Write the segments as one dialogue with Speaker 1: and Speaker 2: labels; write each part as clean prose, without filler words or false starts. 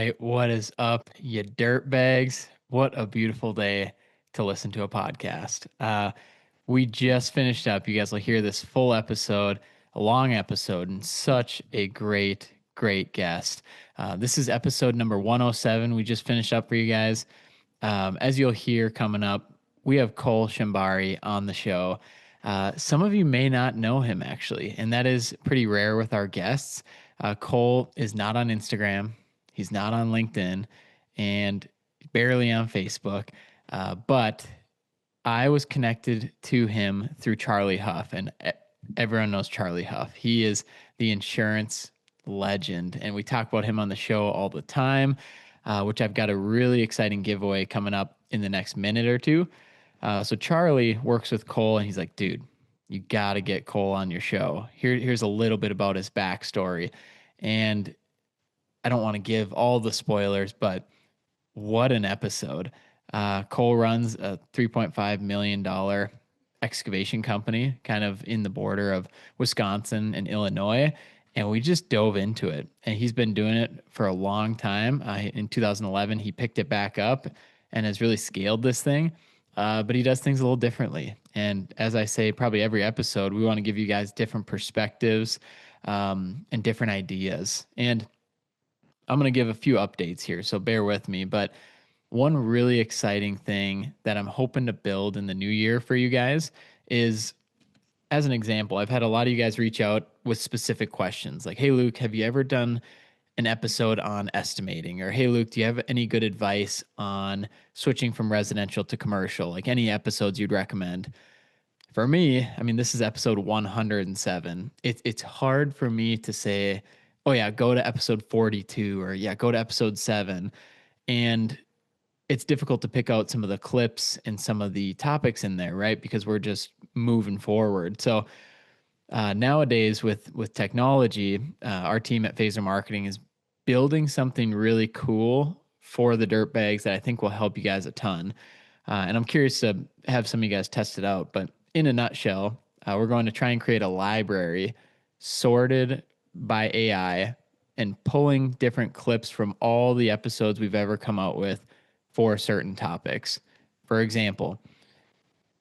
Speaker 1: right, what is up, you dirt bags? What a beautiful day to listen to a podcast. We just finished up. You guys will hear this full episode, a long episode, and such a great guest. This is episode number 107. We just finished up for you guys. As you'll hear coming up, we have Cole Schambari on the show. Some of you may not know him actually, and that is pretty rare with our guests. Cole is not on Instagram, he's not on LinkedIn, and barely on Facebook. But I was connected to him through Charlie Huff, and everyone knows Charlie Huff. He is the insurance legend, and we talk about him on the show all the time, which I've got a really exciting giveaway coming up in the next minute or two. So Charlie works with Cole, and he's like, dude, you got to get Cole on your show. Here's a little bit about his backstory. And I don't want to give all the spoilers, but what an episode. Cole runs a $3.5 million excavation company kind of in the border of Wisconsin and Illinois. And we just dove into it. And he's been doing it for a long time. In 2011, he picked it back up and has really scaled this thing. But he does things a little differently. And as I say, probably every episode, we want to give you guys different perspectives and different ideas. And I'm going to give a few updates here, so bear with me. But one really exciting thing that I'm hoping to build in the new year for you guys is, as an example, I've had a lot of you guys reach out with specific questions like, hey, Luke, have you ever done an episode on estimating? Or, hey, Luke, do you have any good advice on switching from residential to commercial? Like any episodes you'd recommend? For me, I mean, this is episode 107. It's hard for me to say, oh, yeah, go to episode 42 or, yeah, go to episode 7. And it's difficult to pick out some of the clips and some of the topics in there, right? Because we're just moving forward. So nowadays with technology, our team at Phaser Marketing is building something really cool for the dirt bags that I think will help you guys a ton. And I'm curious to have some of you guys test it out. But in a nutshell, we're going to try and create a library sorted by AI and pulling different clips from all the episodes we've ever come out with for certain topics. For example,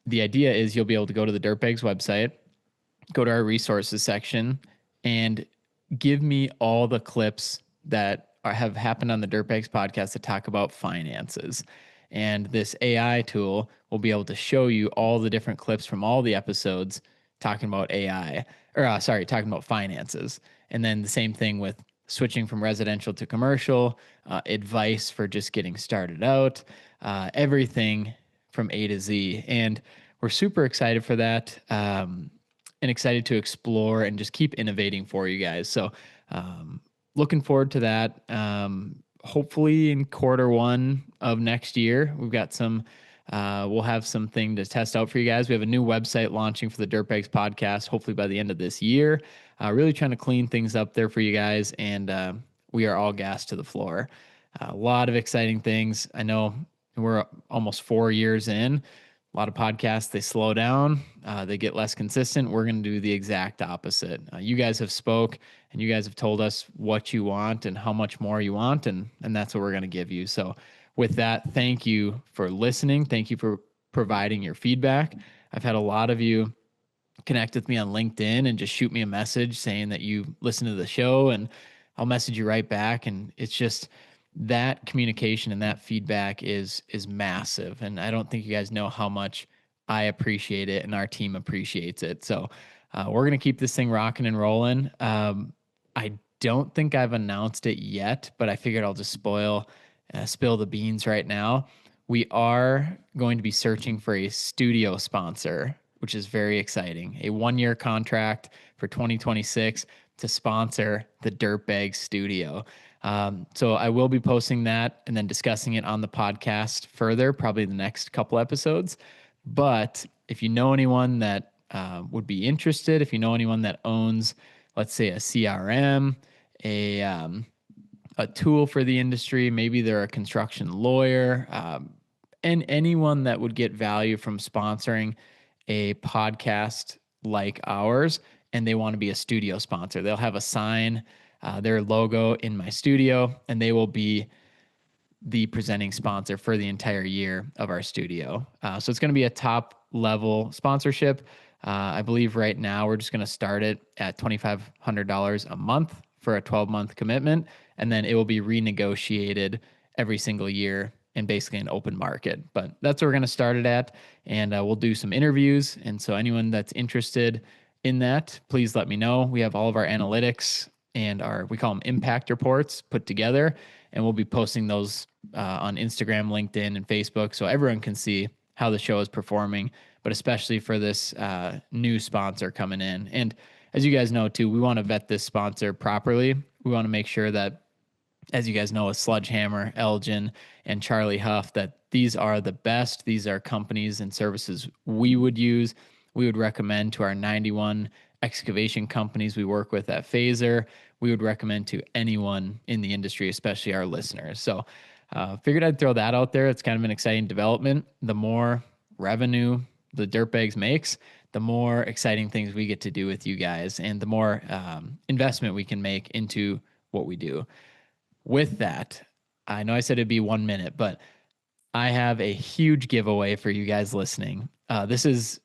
Speaker 1: the idea is you'll be able to go to the Dirtbags website, go to our resources section, and give me all the clips that have happened on the Dirtbags podcast that talk about finances. And this AI tool will be able to show you all the different clips from all the episodes talking about talking about finances. And then the same thing with switching from residential to commercial, advice for just getting started out, everything from A to Z. And we're super excited for that and excited to explore and just keep innovating for you guys. So looking forward to that. Hopefully in Q1 of next year, we've got we'll have something to test out for you guys. We have a new website launching for the Dirtbags podcast, hopefully by the end of this year. Really trying to clean things up there for you guys. And we are all gas to the floor. A lot of exciting things. I know we're almost 4 years in. A lot of podcasts, they slow down, they get less consistent. We're going to do the exact opposite. You guys have spoke and you guys have told us what you want and how much more you want. And that's what we're going to give you. So with that, thank you for listening. Thank you for providing your feedback. I've had a lot of you connect with me on LinkedIn and just shoot me a message saying that you listen to the show, and I'll message you right back. And it's just that communication and that feedback is massive. And I don't think you guys know how much I appreciate it and our team appreciates it. So we're going to keep this thing rocking and rolling. I don't think I've announced it yet, but I figured I'll just spill the beans right now. We are going to be searching for a studio sponsor, which is very exciting. A 1-year contract for 2026 to sponsor the Dirtbag Studio. So I will be posting that and then discussing it on the podcast further, probably the next couple episodes. But if you know anyone that would be interested, if you know anyone that owns, let's say, a CRM, a tool for the industry, maybe they're a construction lawyer, and anyone that would get value from sponsoring a podcast like ours, and they want to be a studio sponsor. They'll have a sign their logo in my studio, and they will be the presenting sponsor for the entire year of our studio. So it's going to be a top level sponsorship. I believe right now we're just going to start it at $2,500 a month for a 12-month commitment, and then it will be renegotiated every single year in basically an open market. But that's what we're going to start it at, and we'll do some interviews. And so anyone that's interested in that, please let me know. We have all of our analytics and we call them impact reports put together, and we'll be posting those on Instagram, LinkedIn, and Facebook, so everyone can see how the show is performing, but especially for this new sponsor coming in. And as you guys know too, we want to vet this sponsor properly. We want to make sure that, as you guys know, with SludgeHammer, Eljen, and Charlie Huff, that these are the best. These are companies and services we would use. We would recommend to our 91 excavation companies we work with at Phaser. We would recommend to anyone in the industry, especially our listeners. So figured I'd throw that out there. It's kind of an exciting development. The more revenue the Dirtbags makes, the more exciting things we get to do with you guys, and the more investment we can make into what we do. With that, I know I said it'd be 1 minute, but I have a huge giveaway for you guys listening. This is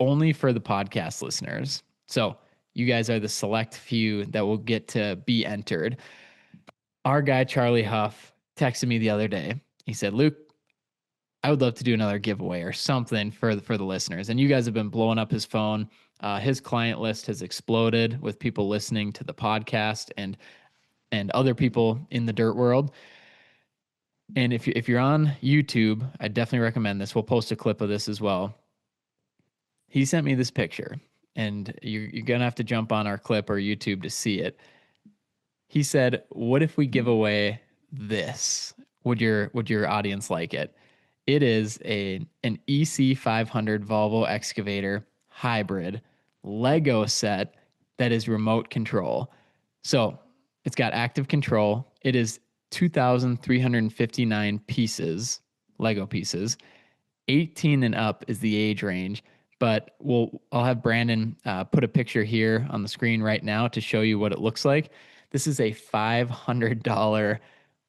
Speaker 1: only for the podcast listeners. So you guys are the select few that will get to be entered. Our guy, Charlie Huff, texted me the other day. He said, Luke, I would love to do another giveaway or something for the listeners. And you guys have been blowing up his phone. His client list has exploded with people listening to the podcast and other people in the dirt world. And if you're on YouTube, I definitely recommend this. We'll post a clip of this as well. He sent me this picture, and you're going to have to jump on our clip or YouTube to see it. He said, what if we give away this? Would your audience like it? It is an EC500 Volvo excavator hybrid Lego set that is remote control. So it's got active control. It is 2,359 pieces, Lego pieces. 18 and up is the age range. But I'll have Brandon put a picture here on the screen right now to show you what it looks like. This is a $500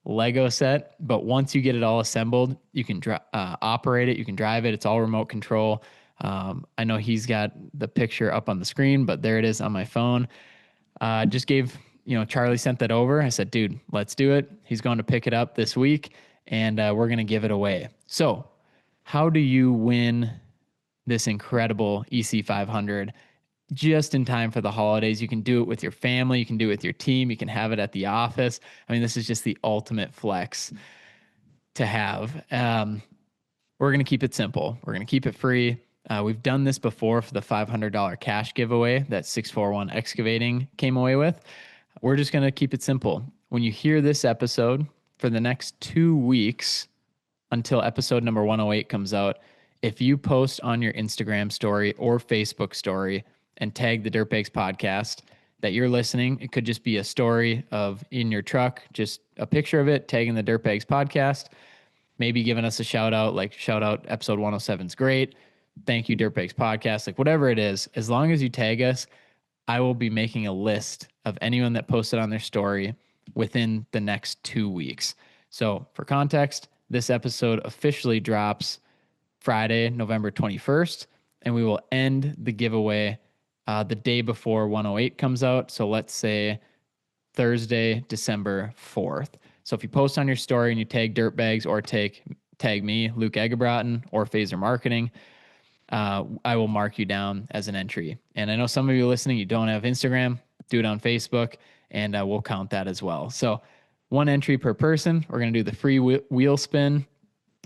Speaker 1: Lego set, but once you get it all assembled, you can operate it, you can drive it. It's all remote control. I know he's got the picture up on the screen, but there it is on my phone. Just gave, Charlie sent that over. I said, dude, let's do it. He's going to pick it up this week, and we're going to give it away. So how do you win this incredible EC500 just in time for the holidays? You can do it with your family. You can do it with your team. You can have it at the office. I mean, this is just the ultimate flex to have. We're going to keep it simple. We're going to keep it free. We've done this before for the $500 cash giveaway that 641 Excavating came away with. We're just going to keep it simple. When you hear this episode, for the next 2 weeks until episode number 108 comes out, if you post on your Instagram story or Facebook story and tag the Dirtbags podcast that you're listening, it could just be a story of in your truck, just a picture of it, tagging the Dirtbags podcast, maybe giving us a shout out, like shout out episode 107 is great. Thank you, Dirtbags podcast, like whatever it is, as long as you tag us, I will be making a list of anyone that posted on their story within the next 2 weeks. So for context, this episode officially drops Friday, November 21st, and we will end the giveaway the day before 108 comes out. So let's say Thursday, December 4th. So if you post on your story and you tag Dirtbags or tag me, Luke Egebraten, or Phaser Marketing, I will mark you down as an entry. And I know some of you listening, you don't have Instagram, do it on Facebook, and we'll count that as well. So 1 entry per person. We're going to do the free wheel spin.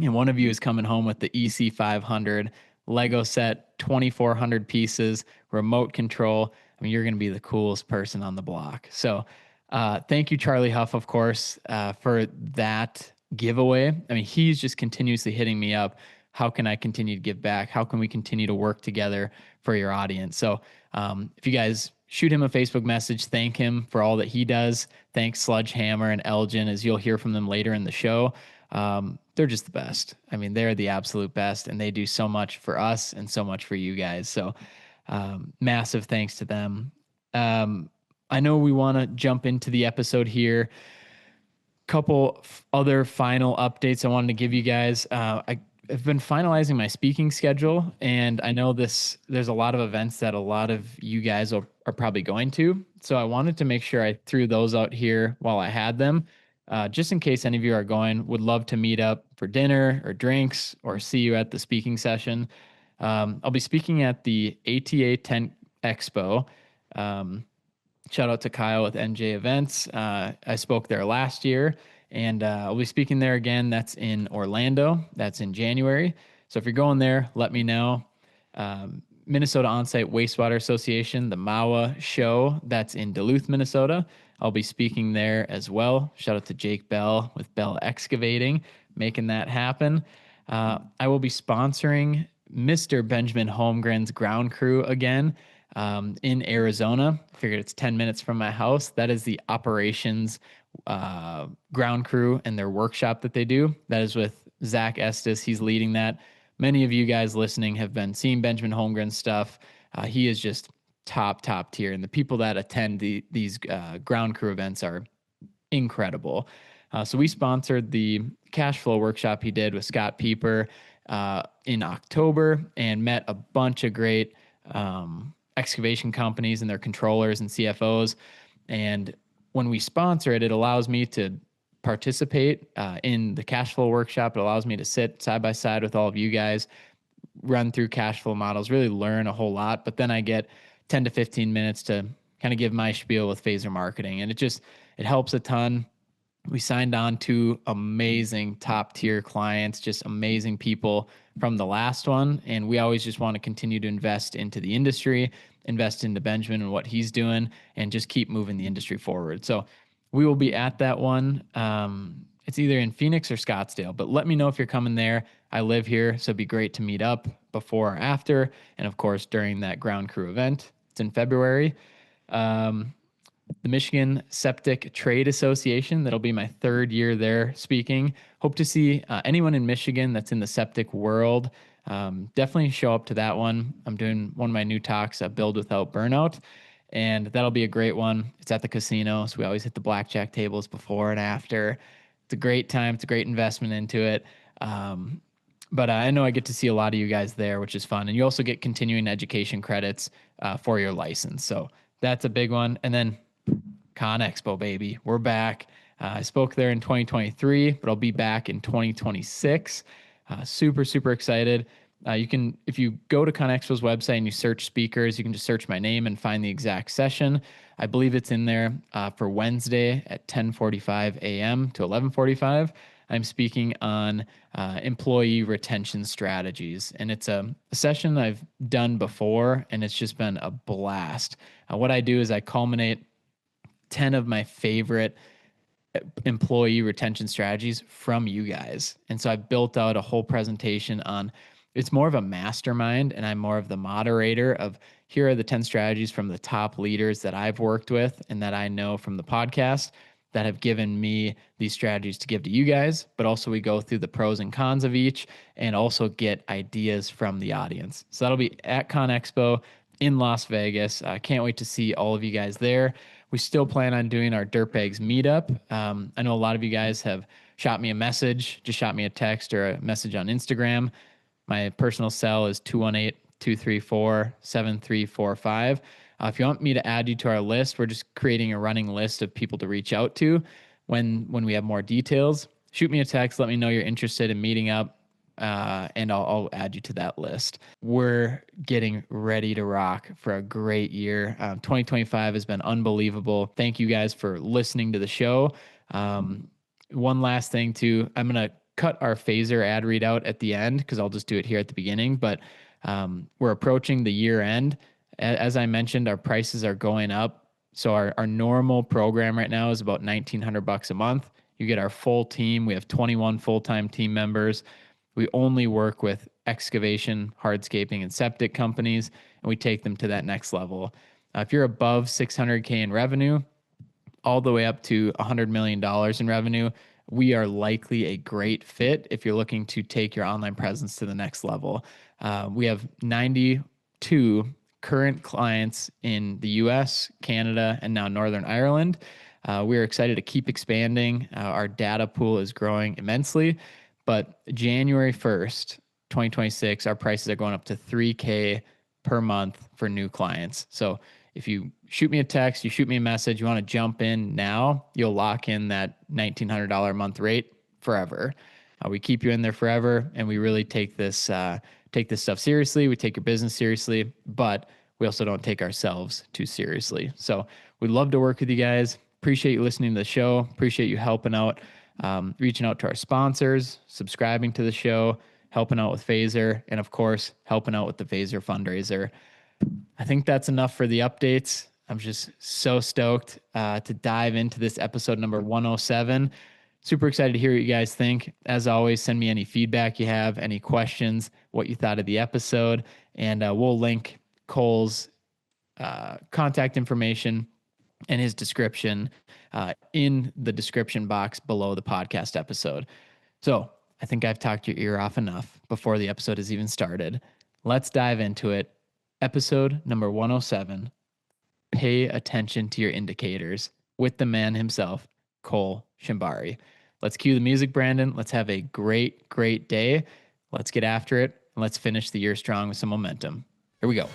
Speaker 1: And one of you is coming home with the EC500 Lego set, 2,400 pieces, remote control. I mean, you're going to be the coolest person on the block. So thank you, Charlie Huff, of course, for that giveaway. I mean, he's just continuously hitting me up. How can I continue to give back? How can we continue to work together for your audience? So if you guys shoot him a Facebook message, thank him for all that he does. Thanks SludgeHammer and Eljen, as you'll hear from them later in the show. They're just the best. I mean, they're the absolute best, and they do so much for us and so much for you guys. So massive thanks to them. I know we want to jump into the episode here. Couple other final updates I wanted to give you guys. I've been finalizing my speaking schedule, and I know there's a lot of events that a lot of you guys are probably going to. So I wanted to make sure I threw those out here while I had them, just in case any of you are going. Would love to meet up for dinner or drinks or see you at the speaking session. I'll be speaking at the ATA Tent Expo. Shout out to Kyle with NJ Events. I spoke there last year, and I'll be speaking there again. That's in Orlando. That's in January. So if you're going there, let me know. Minnesota Onsite Wastewater Association, the MAWA show, that's in Duluth, Minnesota. I'll be speaking there as well. Shout out to Jake Bell with Bell Excavating, making that happen. I will be sponsoring Mr. Benjamin Holmgren's ground crew again in Arizona. I figured it's 10 minutes from my house. That is the operations ground crew and their workshop that they do. That is with Zach Estes. He's leading that. Many of you guys listening have been seeing Benjamin Holmgren's stuff. He is just top tier. And the people that attend these ground crew events are incredible. So we sponsored the cash flow workshop he did with Scott Pieper in October and met a bunch of great excavation companies and their controllers and CFOs. And when we sponsor it, it allows me to participate in the cash flow workshop. It allows me to sit side by side with all of you guys, run through cash flow models, really learn a whole lot. But then I get 10 to 15 minutes to kind of give my spiel with phaser marketing. And it helps a ton. We signed on to amazing top tier clients, just amazing people from the last one. And we always just want to continue to invest into the industry, invest into Benjamin and what he's doing, and just keep moving the industry forward. So we will be at that one. It's either in Phoenix or Scottsdale, but let me know if you're coming there. I live here, so it'd be great to meet up before or after. And of course, during that ground crew event. It's in February. The Michigan Septic Trade Association. That'll be my third year there speaking. Hope to see anyone in Michigan that's in the septic world. Definitely show up to that one. I'm doing one of my new talks, Build Without Burnout, and that'll be a great one. It's at the casino, so we always hit the blackjack tables before and after. It's a great time. It's a great investment into it. But I know I get to see a lot of you guys there, which is fun. And you also get continuing education credits for your license. So that's a big one. And then Con Expo, baby. We're back. I spoke there in 2023, but I'll be back in 2026. Super excited. If you go to Con Expo's website and you search speakers, you can just search my name and find the exact session. I believe it's in there for Wednesday at 10:45 a.m. to 11:45. I'm speaking on employee retention strategies. And it's a session I've done before, and it's just been a blast. What I do is I culminate 10 of my favorite employee retention strategies from you guys. And so I built out a whole presentation on, it's more of a mastermind, and I'm more of the moderator of, here are the 10 strategies from the top leaders that I've worked with and that I know from the podcast that have given me these strategies to give to you guys. But also we go through the pros and cons of each and also get ideas from the audience. So that'll be at Con Expo in Las Vegas. I can't wait to see all of you guys there. We still plan on doing our Dirtbags meetup. I know a lot of you guys have shot me a message, just shot me a text or a message on Instagram. My personal cell is 218-234-7345. If you want me to add you to our list, we're just creating a running list of people to reach out to. When we have more details, shoot me a text. Let me know you're interested in meeting up, and I'll add you to that list. We're getting ready to rock for a great year. 2025 has been unbelievable. Thank you guys for listening to the show. One last thing too, I'm going to cut our phaser ad readout at the end because I'll just do it here at the beginning, but we're approaching the year end. As I mentioned, our prices are going up. So our normal program right now is about $1,900 a month. You get our full team. We have 21 full-time team members. We only work with excavation, hardscaping, and septic companies, and we take them to that next level. If you're above $600K in revenue, all the way up to $100 million in revenue, we are likely a great fit if you're looking to take your online presence to the next level. We have 92 current clients in the US, Canada, and now Northern Ireland. We're excited to keep expanding. Our data pool is growing immensely, but January 1st, 2026, our prices are going up to $3,000 per month for new clients. So if you shoot me a text, you shoot me a message, you want to jump in now, you'll lock in that $1,900 a month rate forever. We keep you in there forever, and we really take this stuff seriously. We take your business seriously, but we also don't take ourselves too seriously. So we'd love to work with you guys. Appreciate you listening to the show. Appreciate you helping out, reaching out to our sponsors, subscribing to the show, helping out with Phaser, and of course, helping out with the Phaser fundraiser. I think that's enough for the updates. I'm just so stoked to dive into this episode number 107. Super excited to hear what you guys think. As always, send me any feedback you have, any questions, what you thought of the episode, and we'll link Cole's contact information and his description in the description box below the podcast episode. So I think I've talked your ear off enough before the episode has even started. Let's dive into it. Episode number 107, Pay Attention to Your Indicators, with the man himself, Cole Schambari. Let's cue the music, Brandon. Let's have a great, great day. Let's get after it, and let's finish the year strong with some momentum. Here we go.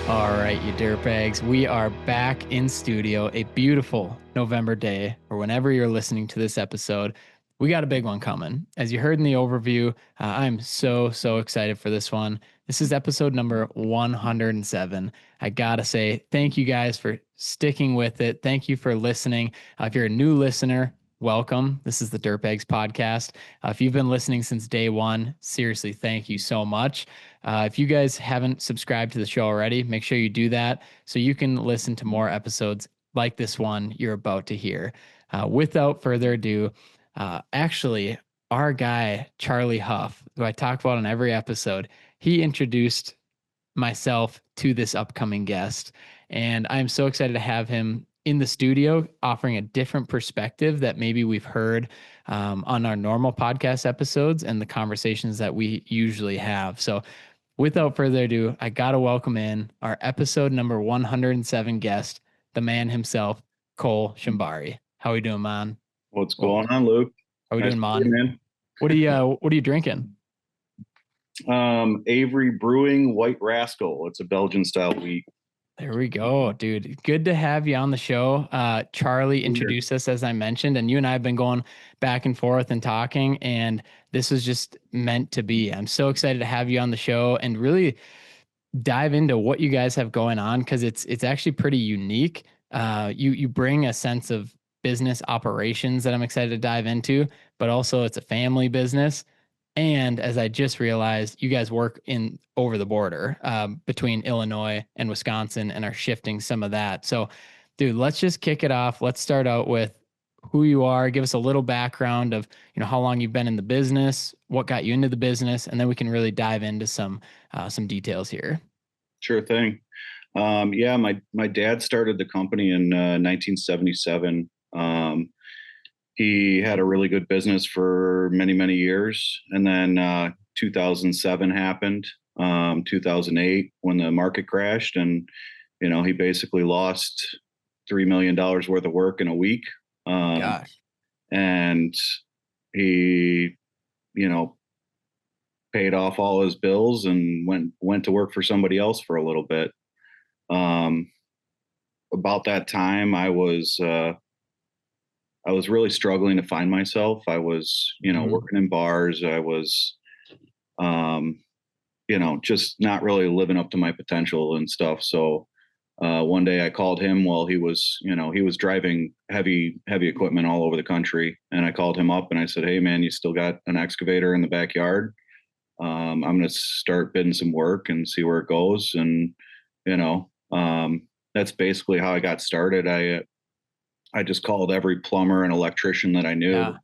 Speaker 1: All right, you dirtbags, we are back in studio, a beautiful November day, or whenever you're listening to this episode. We got a big one coming. As you heard in the overview, I'm so excited for this one. This is episode number 107. I gotta say, thank you guys for sticking with it. Thank you for listening. If you're a new listener, welcome. This is the Dirtbags podcast. If you've been listening since day one, seriously, thank you so much. If you guys haven't subscribed to the show already, make sure you do that so you can listen to more episodes like this one you're about to hear. Without further ado, actually, our guy, Charlie Huff, who I talk about on every episode, he introduced myself to this upcoming guest. And I'm so excited to have him in the studio offering a different perspective that maybe we've heard on our normal podcast episodes and the conversations that we usually have. So without further ado, I got to welcome in our episode number 107 guest, the man himself, Cole Schambari. How are we doing, man?
Speaker 2: What's going on, Luke?
Speaker 1: How are we
Speaker 2: Nice
Speaker 1: doing,
Speaker 2: to see you,
Speaker 1: man? What are you drinking?
Speaker 2: Avery Brewing White Rascal. It's a Belgian style wheat.
Speaker 1: There we go, dude. Good to have you on the show. Charlie introduced us, as I mentioned, and you and I have been going back and forth and talking, and this was just meant to be. I'm so excited to have you on the show and really dive into what you guys have going on, because it's actually pretty unique. You bring a sense of business operations that I'm excited to dive into, but also it's a family business. And as I just realized, you guys work in over the border between Illinois and Wisconsin and are shifting some of that. So, dude, let's just kick it off. Let's start out with who you are. Give us a little background of, how long you've been in the business, what got you into the business, and then we can really dive into some details here.
Speaker 2: Sure thing. My dad started the company in 1977. He had a really good business for many years, and then 2007 happened. 2008 when the market crashed, and he basically lost $3 million worth of work in a week.
Speaker 1: Gosh.
Speaker 2: And he, paid off all his bills and went to work for somebody else for a little bit. About that time, I was really struggling to find myself. I was, working in bars. I was, just not really living up to my potential and stuff. So one day I called him while he was driving heavy equipment all over the country. And I called him up and I said, "Hey man, you still got an excavator in the backyard? I'm going to start bidding some work and see where it goes." And, that's basically how I got started. I just called every plumber and electrician that I knew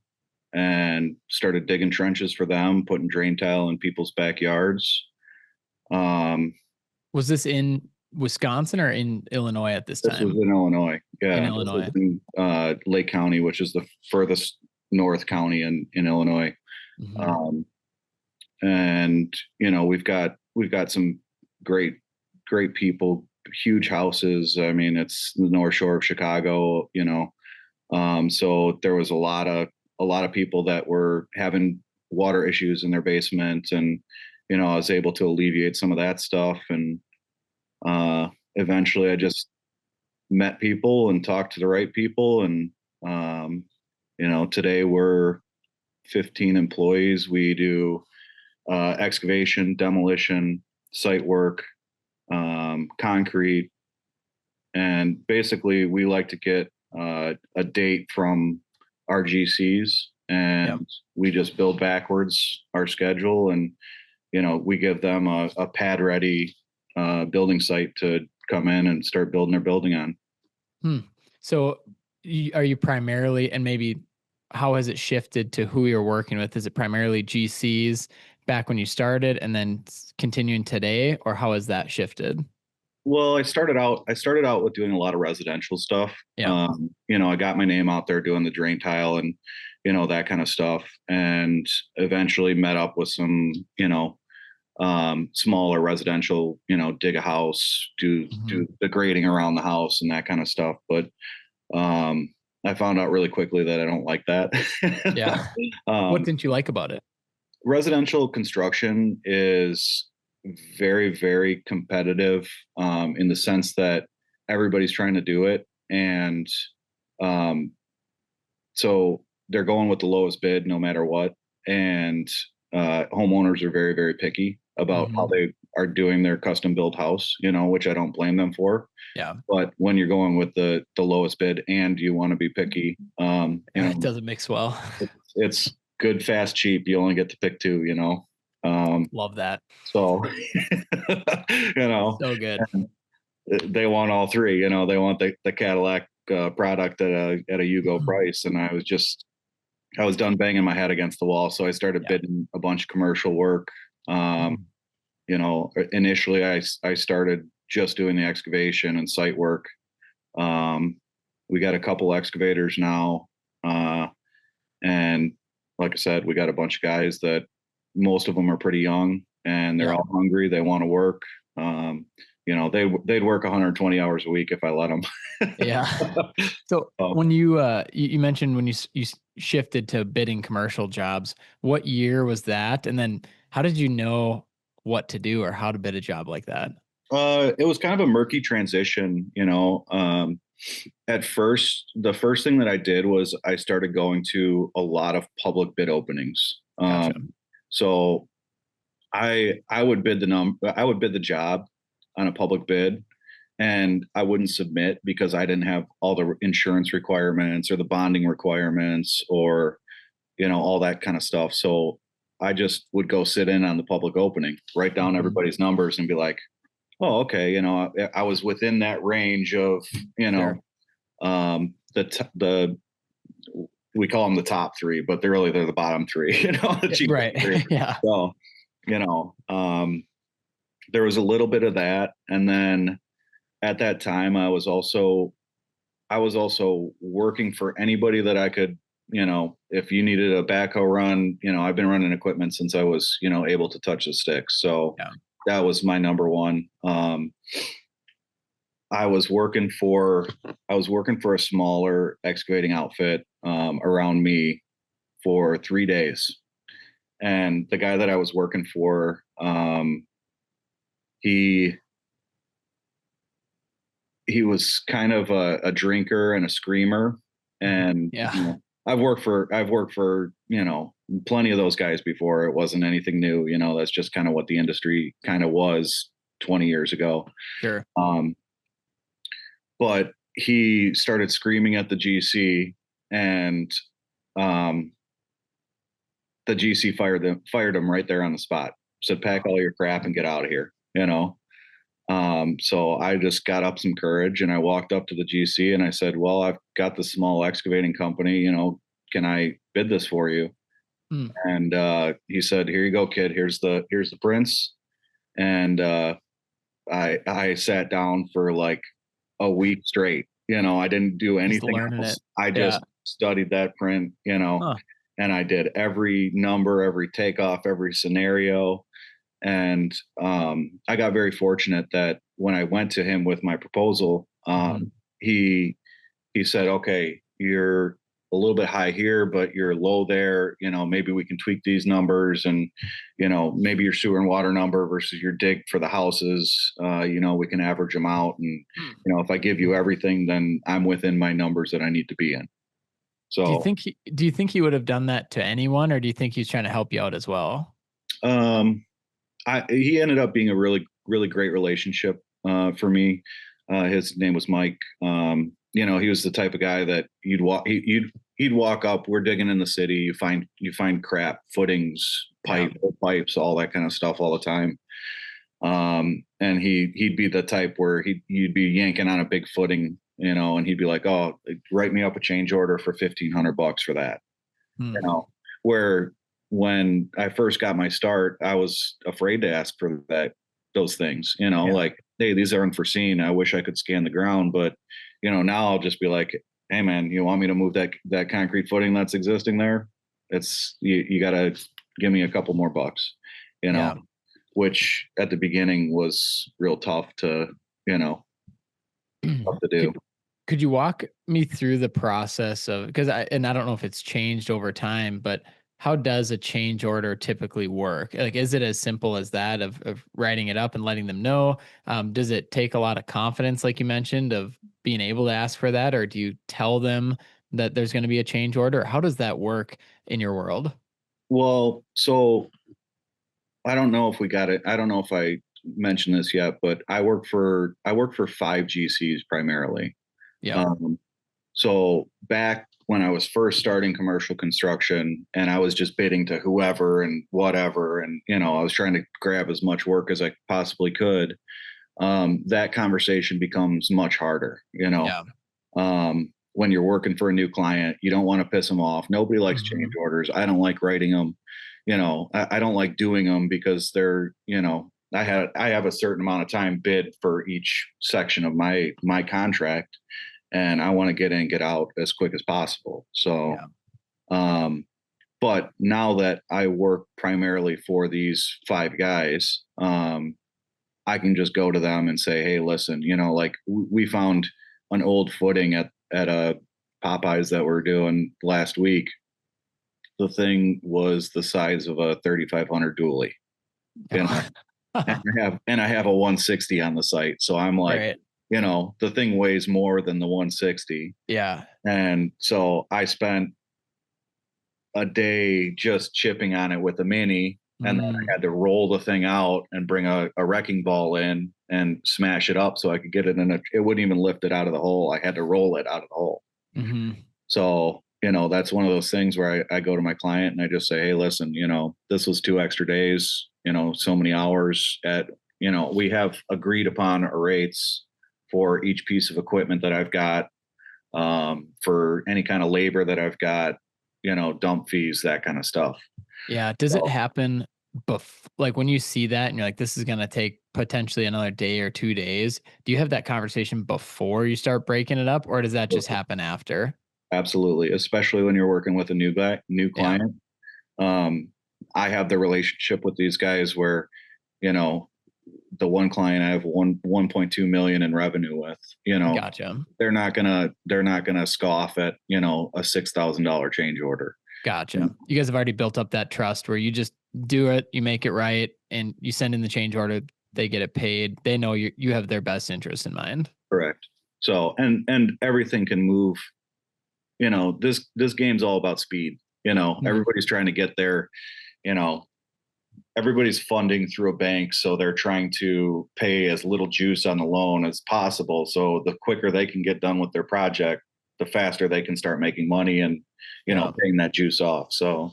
Speaker 2: and started digging trenches for them, putting drain tile in people's backyards.
Speaker 1: Was this in Wisconsin or in Illinois at this
Speaker 2: This was
Speaker 1: time?
Speaker 2: in Illinois.
Speaker 1: In
Speaker 2: Yeah, this was
Speaker 1: Illinois.
Speaker 2: in Lake County, which is the furthest north county in Illinois.
Speaker 1: Hmm.
Speaker 2: Um, and we've got some great people, huge houses. I mean, it's the North Shore of Chicago. So there was a lot of people that were having water issues in their basement, and I was able to alleviate some of that stuff. And eventually, I just met people and talked to the right people, and today we're 15 employees. We do excavation, demolition, site work, concrete, and basically we like to get a date from our GCs,
Speaker 1: Yep.
Speaker 2: and we just build backwards our schedule, and we give them a pad ready building site to come in and start building their building on.
Speaker 1: Hmm. So are you primarily, and maybe how has it shifted to who you're working with? Is it primarily GCs back when you started and then continuing today, or how has that shifted?
Speaker 2: Well, I started out with doing a lot of residential stuff.
Speaker 1: Yeah.
Speaker 2: I got my name out there doing the drain tile and that kind of stuff, and eventually met up with some smaller residential, dig a house, do
Speaker 1: Hmm.
Speaker 2: the grading around the house and that kind of stuff. But I found out really quickly that I don't like that.
Speaker 1: Yeah. What
Speaker 2: um,
Speaker 1: didn't you like about it?
Speaker 2: Residential construction is very, very competitive, in the sense that everybody's trying to do it. And um, so they're going with the lowest bid no matter what. And homeowners are very, very picky about how
Speaker 1: Hmm.
Speaker 2: they are doing their custom built house, which I don't blame them for.
Speaker 1: Yeah.
Speaker 2: But when you're going with the lowest bid and you want to be picky,
Speaker 1: It doesn't mix well.
Speaker 2: it's good, fast, cheap. You only get to pick two. Um,
Speaker 1: Love that.
Speaker 2: so, you know,
Speaker 1: So good.
Speaker 2: they want all three. They want the Cadillac product at a Yugo price, and I was done banging my head against the wall, so I started
Speaker 1: Yeah.
Speaker 2: bidding a bunch of commercial work.
Speaker 1: Mhm.
Speaker 2: Initially I started just doing the excavation and site work. Um, we got a couple excavators now, and like I said, we got a bunch of guys that most of them are pretty young and they're
Speaker 1: Yeah.
Speaker 2: all hungry. They want to work. They'd work 120 hours a week if I let them.
Speaker 1: Yeah. So
Speaker 2: So,
Speaker 1: when you mentioned when shifted to bidding commercial jobs, what year was that? And then how did you know what to do or how to bid a job like that?
Speaker 2: it was kind of a murky transition. At first, the first thing that I did was I started going to a lot of public bid openings.
Speaker 1: Gotcha.
Speaker 2: So I would bid the job on a public bid, and I wouldn't submit because I didn't have all the insurance requirements or the bonding requirements or all that kind of stuff. So I just would go sit in on the public opening, write down
Speaker 1: Mhm.
Speaker 2: everybody's numbers, and be like, "Oh, okay." I was within that range of you
Speaker 1: Sure.
Speaker 2: know the we call them the top three, but they're the bottom three. The
Speaker 1: Yeah,
Speaker 2: cheapest
Speaker 1: right.
Speaker 2: three.
Speaker 1: Yeah.
Speaker 2: So you know, there was a little bit of that, and then at that time, I was also working for anybody that I could. If you needed a backhoe run, I've been running equipment since I was able to touch the sticks. So
Speaker 1: Yeah.
Speaker 2: that was my number one. I was working for a smaller excavating outfit around me for 3 days, and the guy that I was working for, he he was kind of a drinker and a screamer,
Speaker 1: Mhm.
Speaker 2: and
Speaker 1: Yeah.
Speaker 2: I've worked for plenty of those guys before. It wasn't anything new. That's just kind of what the industry kind of was 20 years ago.
Speaker 1: Sure.
Speaker 2: Um, but he started screaming at the GC, and um, the GC fired him right there on the spot. Said, "Pack all your crap and get out of here." So I just got up some courage and I walked up to the GC and I said, "Well, I've got this small excavating company. Can I bid this for you?"
Speaker 1: Mm.
Speaker 2: And he said, "Here you go, kid. Here's the prints." And I sat down for like a week straight. I didn't do
Speaker 1: Just
Speaker 2: anything
Speaker 1: learning
Speaker 2: else.
Speaker 1: it.
Speaker 2: I
Speaker 1: Yeah.
Speaker 2: just studied that print,
Speaker 1: Huh.
Speaker 2: and I did every number, every takeoff, every scenario. And I got very fortunate that when I went to him with my proposal,
Speaker 1: Mhm.
Speaker 2: he he said, okay, you're a little bit high here, but you're low there. Maybe we can tweak these numbers, and maybe your sewer and water number versus your dig for the houses. We can average them out, and
Speaker 1: Hmm.
Speaker 2: if I give you everything, then I'm within my numbers that I need to be in. So,
Speaker 1: Do you think he would have done that to anyone, or do you think he's trying to help you out as well?
Speaker 2: um, he ended up being a really, really great relationship for me. His name was Mike. He was the type of guy that he'd walk up. We're digging in the city. You find crap, footings,
Speaker 1: Yeah.
Speaker 2: pipes, all that kind of stuff all the time. And he'd be the type where you'd be yanking on a big footing, and he'd be like, "Oh, write me up a change order for $1,500 for that."
Speaker 1: Hmm.
Speaker 2: Where when I first got my start, I was afraid to ask for those things,
Speaker 1: Yeah.
Speaker 2: like, hey, these are unforeseen. I wish I could scan the ground, but now I'll just be like, hey man, you want me to move that concrete footing that's existing there? You gotta give me a couple more bucks, you know,
Speaker 1: Yeah.
Speaker 2: which at the beginning was real tough to, you know, tough to do.
Speaker 1: Could could you walk me through the process of, because I don't know if it's changed over time, but how does a change order typically work? Like, is it as simple as that of writing it up and letting them know? Does it take a lot of confidence, like you mentioned, of being able to ask for that, or do you tell them that there's going to be a change order? How does that work in your world?
Speaker 2: Well, so I don't know if we got it. I don't know if I mentioned this yet, but I work for five GCs primarily.
Speaker 1: Yep.
Speaker 2: Um, so back when I was first starting commercial construction, and I was just bidding to whoever and whatever, and I was trying to grab as much work as I possibly could. That conversation becomes much harder.
Speaker 1: Yeah.
Speaker 2: When you're working for a new client, you don't want to piss them off. Nobody likes change
Speaker 1: Hmm.
Speaker 2: orders. I don't like writing them. I don't like doing them because they're, I have a certain amount of time bid for each section of my contract, and I want to get in, get out as quick as possible. So,
Speaker 1: Yeah.
Speaker 2: um, but now that I work primarily for these five guys, I can just go to them and say, "Hey, listen, like we found an old footing at a Popeyes that we're doing last week. The thing was the size of a 3500 dually, you know, and I have a 160 on the site. So I'm like,
Speaker 1: Right.
Speaker 2: the thing weighs more than the 160.
Speaker 1: Yeah.
Speaker 2: And so I spent a day just chipping on it with a mini, and then I
Speaker 1: Mm.
Speaker 2: had to roll the thing out and bring a wrecking ball in and smash it up so I could get it in it wouldn't even lift it out of the hole. I had to roll it out of the hole.
Speaker 1: Hmm.
Speaker 2: So, that's one of those things where I go to my client and I just say, hey, listen, this was 2 extra days, so many hours we have agreed upon rates for each piece of equipment that I've got, for any kind of labor that I've got, dump fees, that kind of stuff.
Speaker 1: Yeah. Does it
Speaker 2: So,
Speaker 1: happen like when you see that and you're like, this is going to take potentially another day or 2 days? Do you have that conversation before you start breaking it up, or does that just happen after?
Speaker 2: absolutely, especially when you're working with a new
Speaker 1: Yeah.
Speaker 2: client. Um, I have the relationship with these guys where, you know, the one client I have 1.2 million in revenue with,
Speaker 1: Gotcha.
Speaker 2: they're not gonna scoff at, a $6,000 change order.
Speaker 1: Gotcha. You guys have already built up that trust where you just do it, you make it right, and you send in the change order. They get it paid. They know you have their best interest in mind.
Speaker 2: Correct. So, and everything can move. This game's all about speed.
Speaker 1: Mhm.
Speaker 2: Everybody's trying to get there. You know, everybody's funding through a bank, so they're trying to pay as little juice on the loan as possible. So the quicker they can get done with their project, the faster they can start making money and
Speaker 1: Yeah.
Speaker 2: paying that juice off. So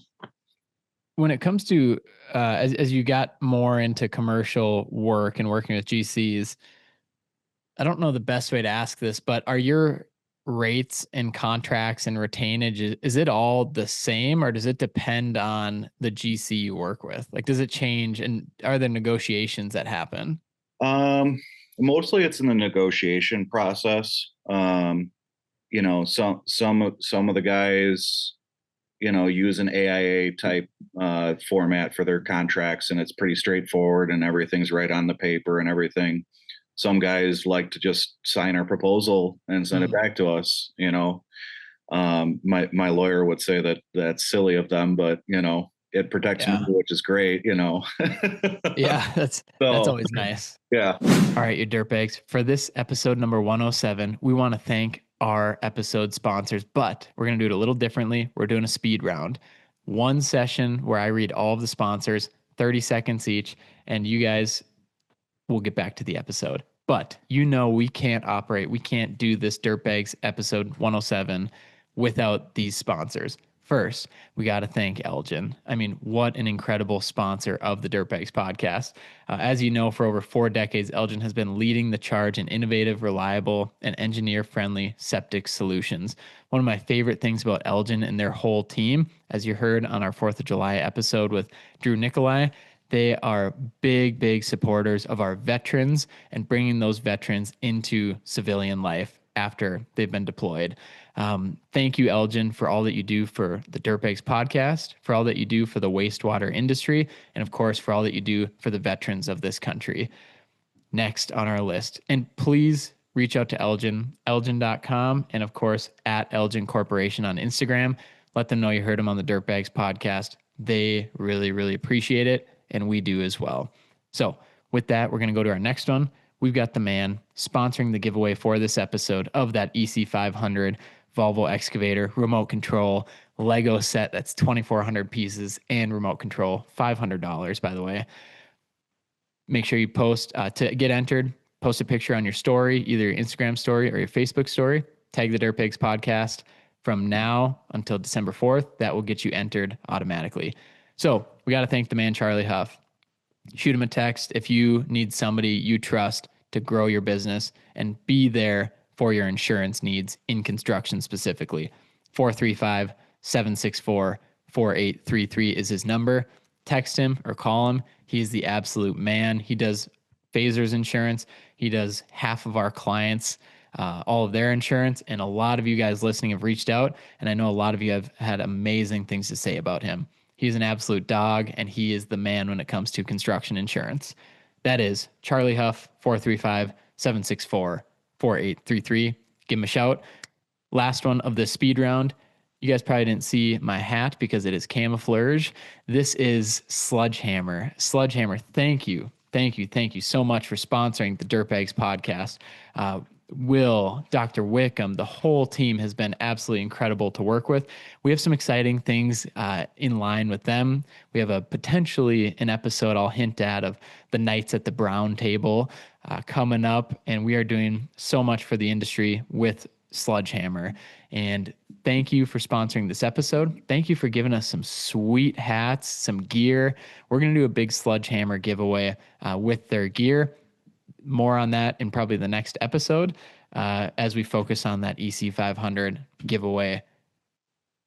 Speaker 1: When it comes to as you got more into commercial work and working with GCs, I don't know the best way to ask this, but are your rates and contracts and retainage, is it all the same, or does it depend on the GC you work with? Like, does it change, and are there negotiations that happen?
Speaker 2: Mostly it's in the negotiation process. Some of the guys, use an AIA type format for their contracts, and it's pretty straightforward and everything's right on the paper and everything. Some guys like to just sign our proposal and send it back to us. My lawyer would say that that's silly of them, but it protects me,
Speaker 1: Yeah.
Speaker 2: which is great.
Speaker 1: Yeah, that's
Speaker 2: So
Speaker 1: always nice.
Speaker 2: yeah.
Speaker 1: All right, you dirtbags. For this episode number 107, we want to thank our episode sponsors, but we're going to do it a little differently. We're doing a speed round. One session where I read all of the sponsors, 30 seconds each, and you guys will get back to the episode. But we can't do this Dirtbags episode 107 without these sponsors. First, we got to thank Eljen. I mean, what an incredible sponsor of the Dirtbags podcast. As you know, for over 4 decades, Eljen has been leading the charge in innovative, reliable, and engineer-friendly septic solutions. One of my favorite things about Eljen and their whole team, as you heard on our 4th of July episode with Drew Nicolai, they are big, big supporters of our veterans and bringing those veterans into civilian life after they've been deployed. Thank you, Eljen, for all that you do for the Dirtbags podcast, for all that you do for the wastewater industry, and of course, for all that you do for the veterans of this country. Next on our list, and please reach out to Eljen, eljen.com, and of course, at Eljen Corporation on Instagram. Let them know you heard them on the Dirtbags podcast. They really, really appreciate it, and we do as well. So with that, we're going to go to our next one. We've got the man sponsoring the giveaway for this episode of that EC500 Volvo excavator, remote control, Lego set that's 2,400 pieces, and remote control, $500, by the way. Make sure you post to get entered. Post a picture on your story, either your Instagram story or your Facebook story. Tag the Dirtbags podcast from now until December 4th. That will get you entered automatically. So we got to thank the man, Charlie Huff. Shoot him a text if you need somebody you trust to grow your business and be there for your insurance needs in construction specifically. 435-764-4833 is his number. Text him or call him. He's the absolute man. He does Phasers insurance. He does half of our clients, all of their insurance. And a lot of you guys listening have reached out. And I know a lot of you have had amazing things to say about him. He's an absolute dog, and he is the man when it comes to construction insurance. That is Charlie Huff, 435-764-4833. Give him a shout. Last one of the speed round. You guys probably didn't see my hat because it is camouflage. This is SludgeHammer. SludgeHammer, thank you. Thank you. Thank you so much for sponsoring the Dirtbags podcast. Will, Dr. Wickham, the whole team has been absolutely incredible to work with. We have some exciting things in line with them. We have potentially an episode I'll hint at of the Nights at the Brown Table coming up, and we are doing so much for the industry with SludgeHammer. And thank you for sponsoring this episode. Thank you for giving us some sweet hats, some gear. We're going to do a big SludgeHammer giveaway with their gear. More on that in probably the next episode as we focus on that EC500 giveaway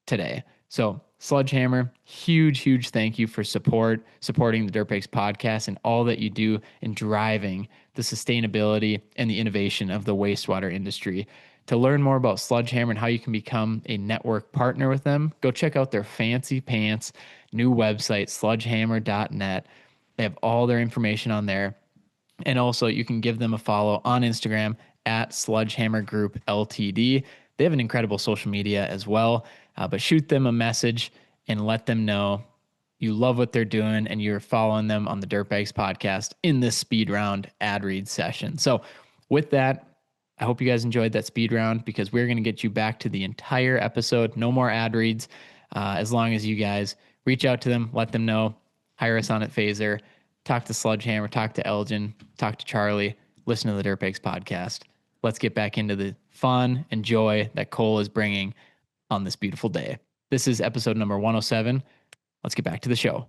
Speaker 1: today. So SludgeHammer, huge thank you for supporting the Dirtbags podcast and all that you do in driving the sustainability and the innovation of the wastewater industry. To learn more about SludgeHammer and how you can become a network partner with them, go check out their fancy pants new website, sludgehammer.net. They have all their information on there. And also, you can give them a follow on Instagram at SludgeHammer Group Ltd. They have an incredible social media as well, but shoot them a message and let them know you love what they're doing and you're following them on the Dirtbags podcast in this speed round ad read session. So with that, I hope you guys enjoyed that speed round because we're going to get you back to the entire episode. No more ad reads as long as you guys reach out to them, let them know, hire us on at Phaser. Talk to SludgeHammer, talk to Eljen, talk to Charlie, listen to the Dirtbags podcast. Let's get back into the fun and joy that Cole is bringing on this beautiful day. This is episode number 107. Let's get back to the show.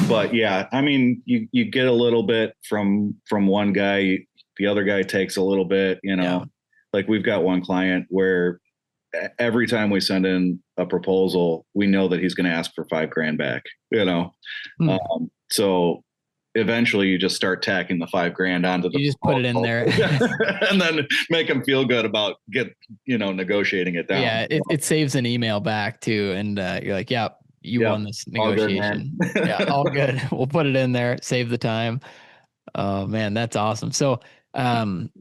Speaker 2: But yeah, I mean, you get a little bit from one guy, the other guy takes a little bit,
Speaker 1: Yeah.
Speaker 2: Like we've got one client where every time we send in a proposal, we know that he's going to ask for $5,000 back, So eventually you just start tacking the $5,000 onto the
Speaker 1: You just put it in there.
Speaker 2: and then make them feel good about negotiating it down.
Speaker 1: Yeah, it saves an email back too, and you're like, yeah, you
Speaker 2: Yep.
Speaker 1: won this
Speaker 2: All good, man.
Speaker 1: negotiation. Yeah, all good. We'll put it in there, save the time. Oh man, that's awesome. So, um,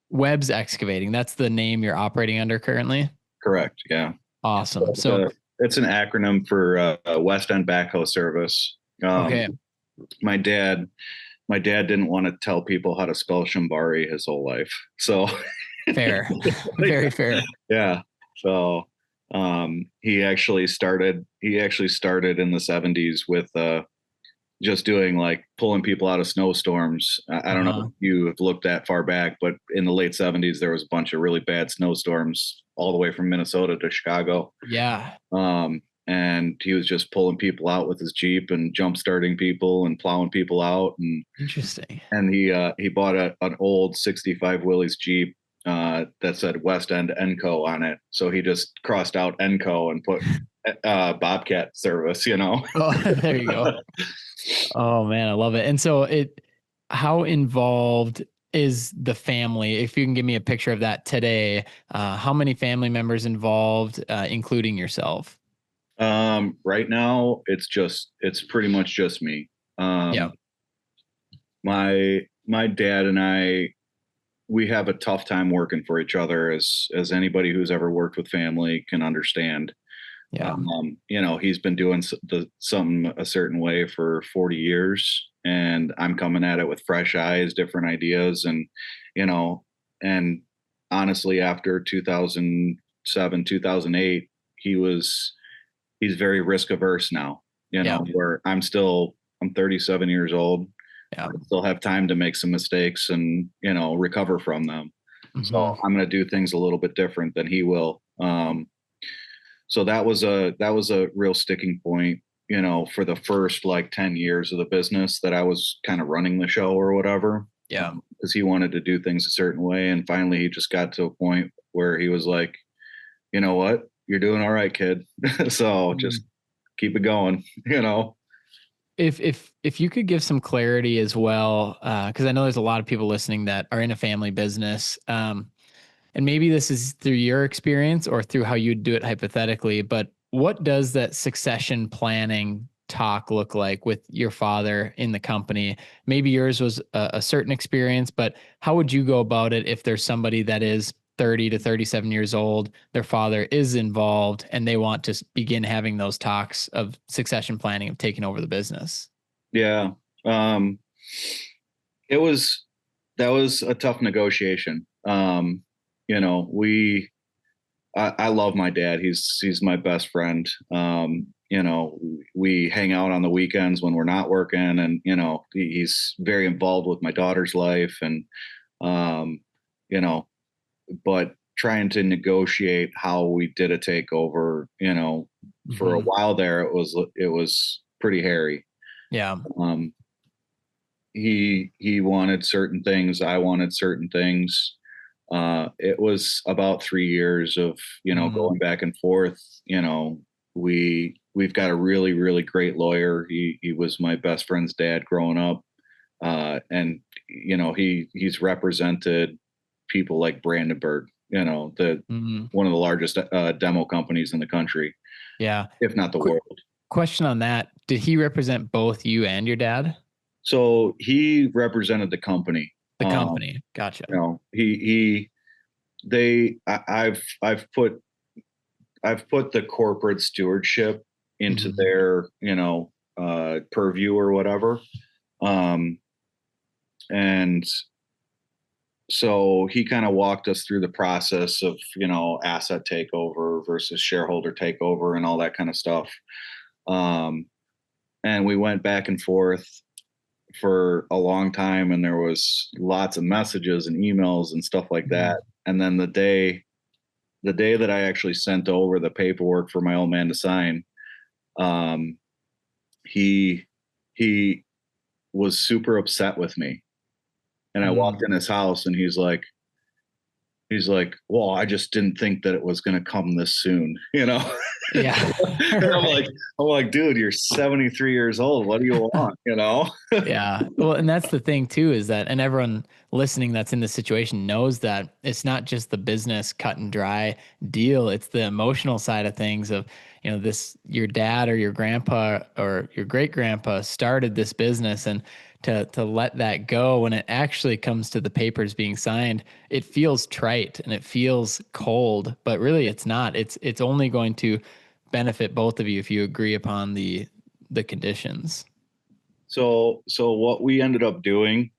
Speaker 1: Webb's Excavating, that's the name you're operating under currently.
Speaker 2: Correct. Yeah.
Speaker 1: Awesome. So,
Speaker 2: It's an acronym for West End Backhoe Service.
Speaker 1: okay,
Speaker 2: My dad didn't want to tell people how to spell Schambari his whole life. So
Speaker 1: fair, very fair.
Speaker 2: yeah. So he actually started in the 70s with just doing like pulling people out of snowstorms. I don't know if you have looked that far back, but in the late 70s there was a bunch of really bad snowstorms all the way from Minnesota to Chicago.
Speaker 1: Yeah.
Speaker 2: And he was just pulling people out with his Jeep and jump starting people and plowing people out. And
Speaker 1: interesting.
Speaker 2: And he bought an old 65 Willys Jeep that said West End Enco on it. So he just crossed out Enco and put Bobcat service,
Speaker 1: Oh, there you go. Oh man, I love it. And so how involved is the family? If you can give me a picture of that today, how many family members involved, including yourself?
Speaker 2: Right now it's pretty much just me.
Speaker 1: Yeah.
Speaker 2: My dad and I, we have a tough time working for each other, as anybody who's ever worked with family can understand.
Speaker 1: Yeah.
Speaker 2: He's been doing something a certain way for 40 years, and I'm coming at it with fresh eyes, different ideas, and honestly, after 2007, 2008, he's very risk averse now.
Speaker 1: Yeah.
Speaker 2: Where I'm 37 years old.
Speaker 1: Yeah.
Speaker 2: I still have time to make some mistakes and recover from them. So I'm going to do things a little bit different than he will. So that was a real sticking point, for the first like 10 years of the business that I was kind of running the show or whatever.
Speaker 1: Yeah.
Speaker 2: Because he wanted to do things a certain way. And finally he just got to a point where he was like, you know what, you're doing all right, kid. So just keep it going,
Speaker 1: If you could give some clarity as well, because I know there's a lot of people listening that are in a family business, and maybe this is through your experience or through how you'd do it hypothetically, but what does that succession planning talk look like with your father in the company? Maybe yours was a certain experience, but how would you go about it if there's somebody that is 30 to 37 years old, their father is involved, and they want to begin having those talks of succession planning, of taking over the business?
Speaker 2: Yeah. That was a tough negotiation. I love my dad. He's my best friend. We hang out on the weekends when we're not working, and he's very involved with my daughter's life, and but trying to negotiate how we did a takeover, for a while there, it was pretty hairy.
Speaker 1: Yeah.
Speaker 2: He wanted certain things, I wanted certain things. It was about 3 years of going back and forth. We've got a really, really great lawyer. He was my best friend's dad growing up, and he's represented people like Brandenburg, one of the largest demo companies in the country.
Speaker 1: Yeah,
Speaker 2: if not the world.
Speaker 1: Question on that: did he represent both you and your dad?
Speaker 2: So he represented the company.
Speaker 1: The company, gotcha.
Speaker 2: I've put the corporate stewardship into their purview or whatever, and so he kind of walked us through the process of asset takeover versus shareholder takeover and all that kind of stuff, and we went back and forth for a long time, and there was lots of messages and emails and stuff like that. And then the day that I actually sent over the paperwork for my old man to sign, he was super upset with me. And I walked in his house, and he's like, He's like, well, I just didn't think that it was going to come this soon, you know?
Speaker 1: Yeah.
Speaker 2: And
Speaker 1: Right.
Speaker 2: I'm like, dude, you're 73 years old. What do you want? You know?
Speaker 1: Yeah. Well, and that's the thing too, is that, and everyone listening that's in this situation knows that it's not just the business cut and dry deal. It's the emotional side of things of, this, your dad or your grandpa or your great grandpa started this business, and to let that go when it actually comes to the papers being signed, it feels trite and it feels cold, but really it's not. It's only going to benefit both of you if you agree upon the conditions.
Speaker 2: So what we ended up doing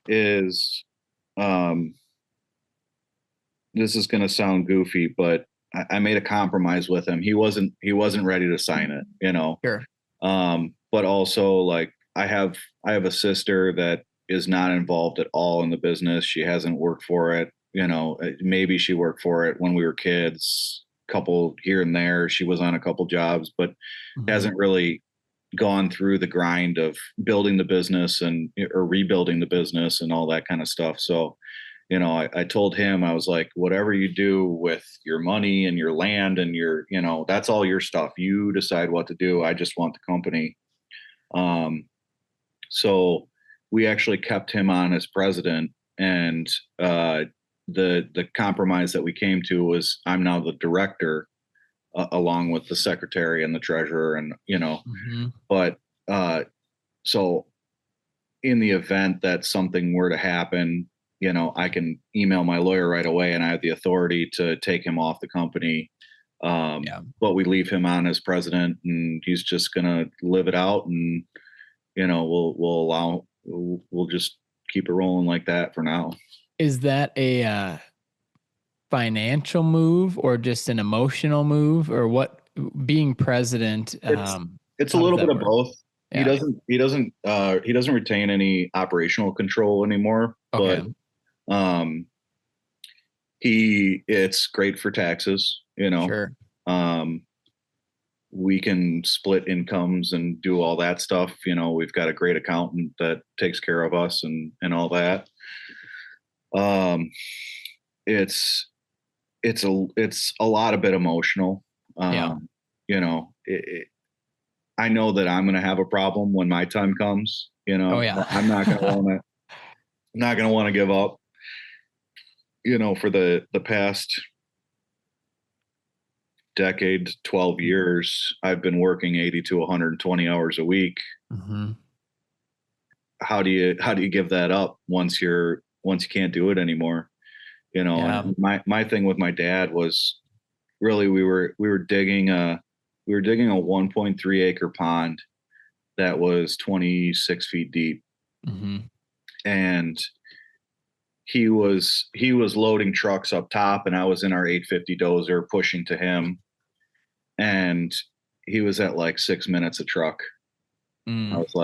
Speaker 2: is, um, this is going to sound goofy, but I made a compromise with him. He wasn't ready to sign it, you know.
Speaker 1: Sure.
Speaker 2: But also, like, I have a sister that is not involved at all in the business. She hasn't worked for it. You know, maybe she worked for it when we were kids, couple here and there. She was on a couple jobs, but
Speaker 1: Hmm.
Speaker 2: hasn't really gone through the grind of building the business and or rebuilding the business and all that kind of stuff. So, I told him, I was like, whatever you do with your money and your land and that's all your stuff. You decide what to do. I just want the company. Um, so we actually kept him on as president, and the compromise that we came to was I'm now the director, along with the secretary and the treasurer, and
Speaker 1: Hmm.
Speaker 2: but uh, so in the event that something were to happen, I can email my lawyer right away, and I have the authority to take him off the company.
Speaker 1: Yeah.
Speaker 2: But we leave him on as president, and he's just gonna live it out, and we'll just keep it rolling like that for now.
Speaker 1: Is that a financial move or just an emotional move, or what? Being president,
Speaker 2: It's a
Speaker 1: how does
Speaker 2: little bit
Speaker 1: that
Speaker 2: of
Speaker 1: work?
Speaker 2: both. He
Speaker 1: Yeah.
Speaker 2: doesn't retain any operational control anymore, but
Speaker 1: Okay.
Speaker 2: um it's great for taxes,
Speaker 1: Sure.
Speaker 2: um we can split incomes and do all that stuff. We've got a great accountant that takes care of us and all that. um it's it's a lot of bit emotional.
Speaker 1: Yeah.
Speaker 2: I know that I'm going to have a problem when my time comes.
Speaker 1: Oh yeah.
Speaker 2: I'm not going to want to not going to want to give up. For the past decade, 12 years, I've been working 80 to 120 hours a week.
Speaker 1: Hmm.
Speaker 2: How do you give that up once you can't do it anymore?
Speaker 1: Yeah.
Speaker 2: And my thing with my dad was really we were digging a 1.3 acre pond that was 26 feet deep,
Speaker 1: Hmm.
Speaker 2: and he was loading trucks up top, and I was in our 850 dozer pushing to him, and he was at like 6 minutes a truck. I
Speaker 1: Mm.
Speaker 2: was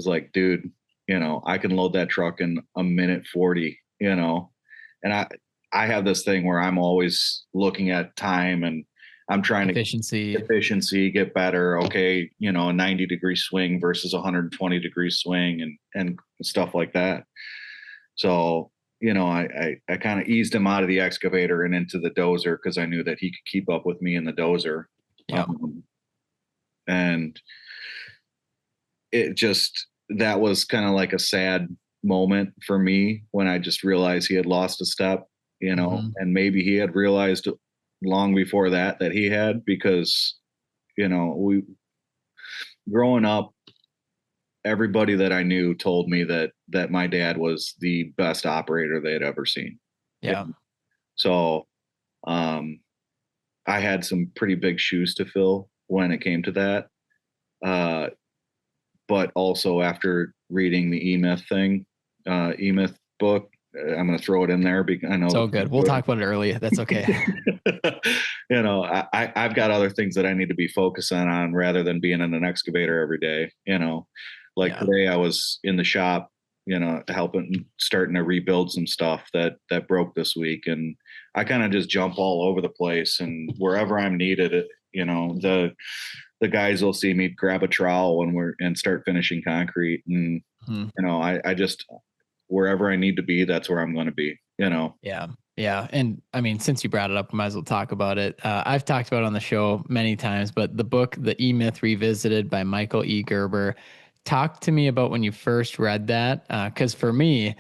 Speaker 2: like, dude, I can load that truck in a minute 40, and I have this thing where I'm always looking at time, and I'm trying to
Speaker 1: Efficiency.
Speaker 2: efficiency get better. Okay, a 90-degree swing versus a 120-degree swing, and stuff like that. So, I kind of eased him out of the excavator and into the dozer because I knew that he could keep up with me in the dozer.
Speaker 1: Yeah.
Speaker 2: Um, and that was kind of like a sad moment for me when I just realized he had lost a step,
Speaker 1: Hmm.
Speaker 2: and maybe he had realized long before that he had, because, we growing up, everybody that I knew told me that my dad was the best operator they had ever seen.
Speaker 1: Yeah.
Speaker 2: So, um, I had some pretty big shoes to fill when it came to that. Uh, but also after reading the E-Myth book, I'm going to throw it in there because I know
Speaker 1: So good. We'll talk about it earlier. That's okay.
Speaker 2: I've got other things that I need to be focusing on rather than being in an excavator every day. Like
Speaker 1: Yeah.
Speaker 2: today I was in the shop, helping starting to rebuild some stuff that broke this week, and I kind of just jump all over the place, and wherever I'm needed, the guys will see me grab a trowel and start finishing concrete, and
Speaker 1: Hmm.
Speaker 2: I just wherever I need to be, that's where I'm going to be. you know.
Speaker 1: Yeah. Yeah. And I mean, since you brought it up, we might as well talk about it. I've talked about it on the show many times, but the book, The E-Myth Revisited by Michael E. Gerber, talk to me about when you first read that. Because for me,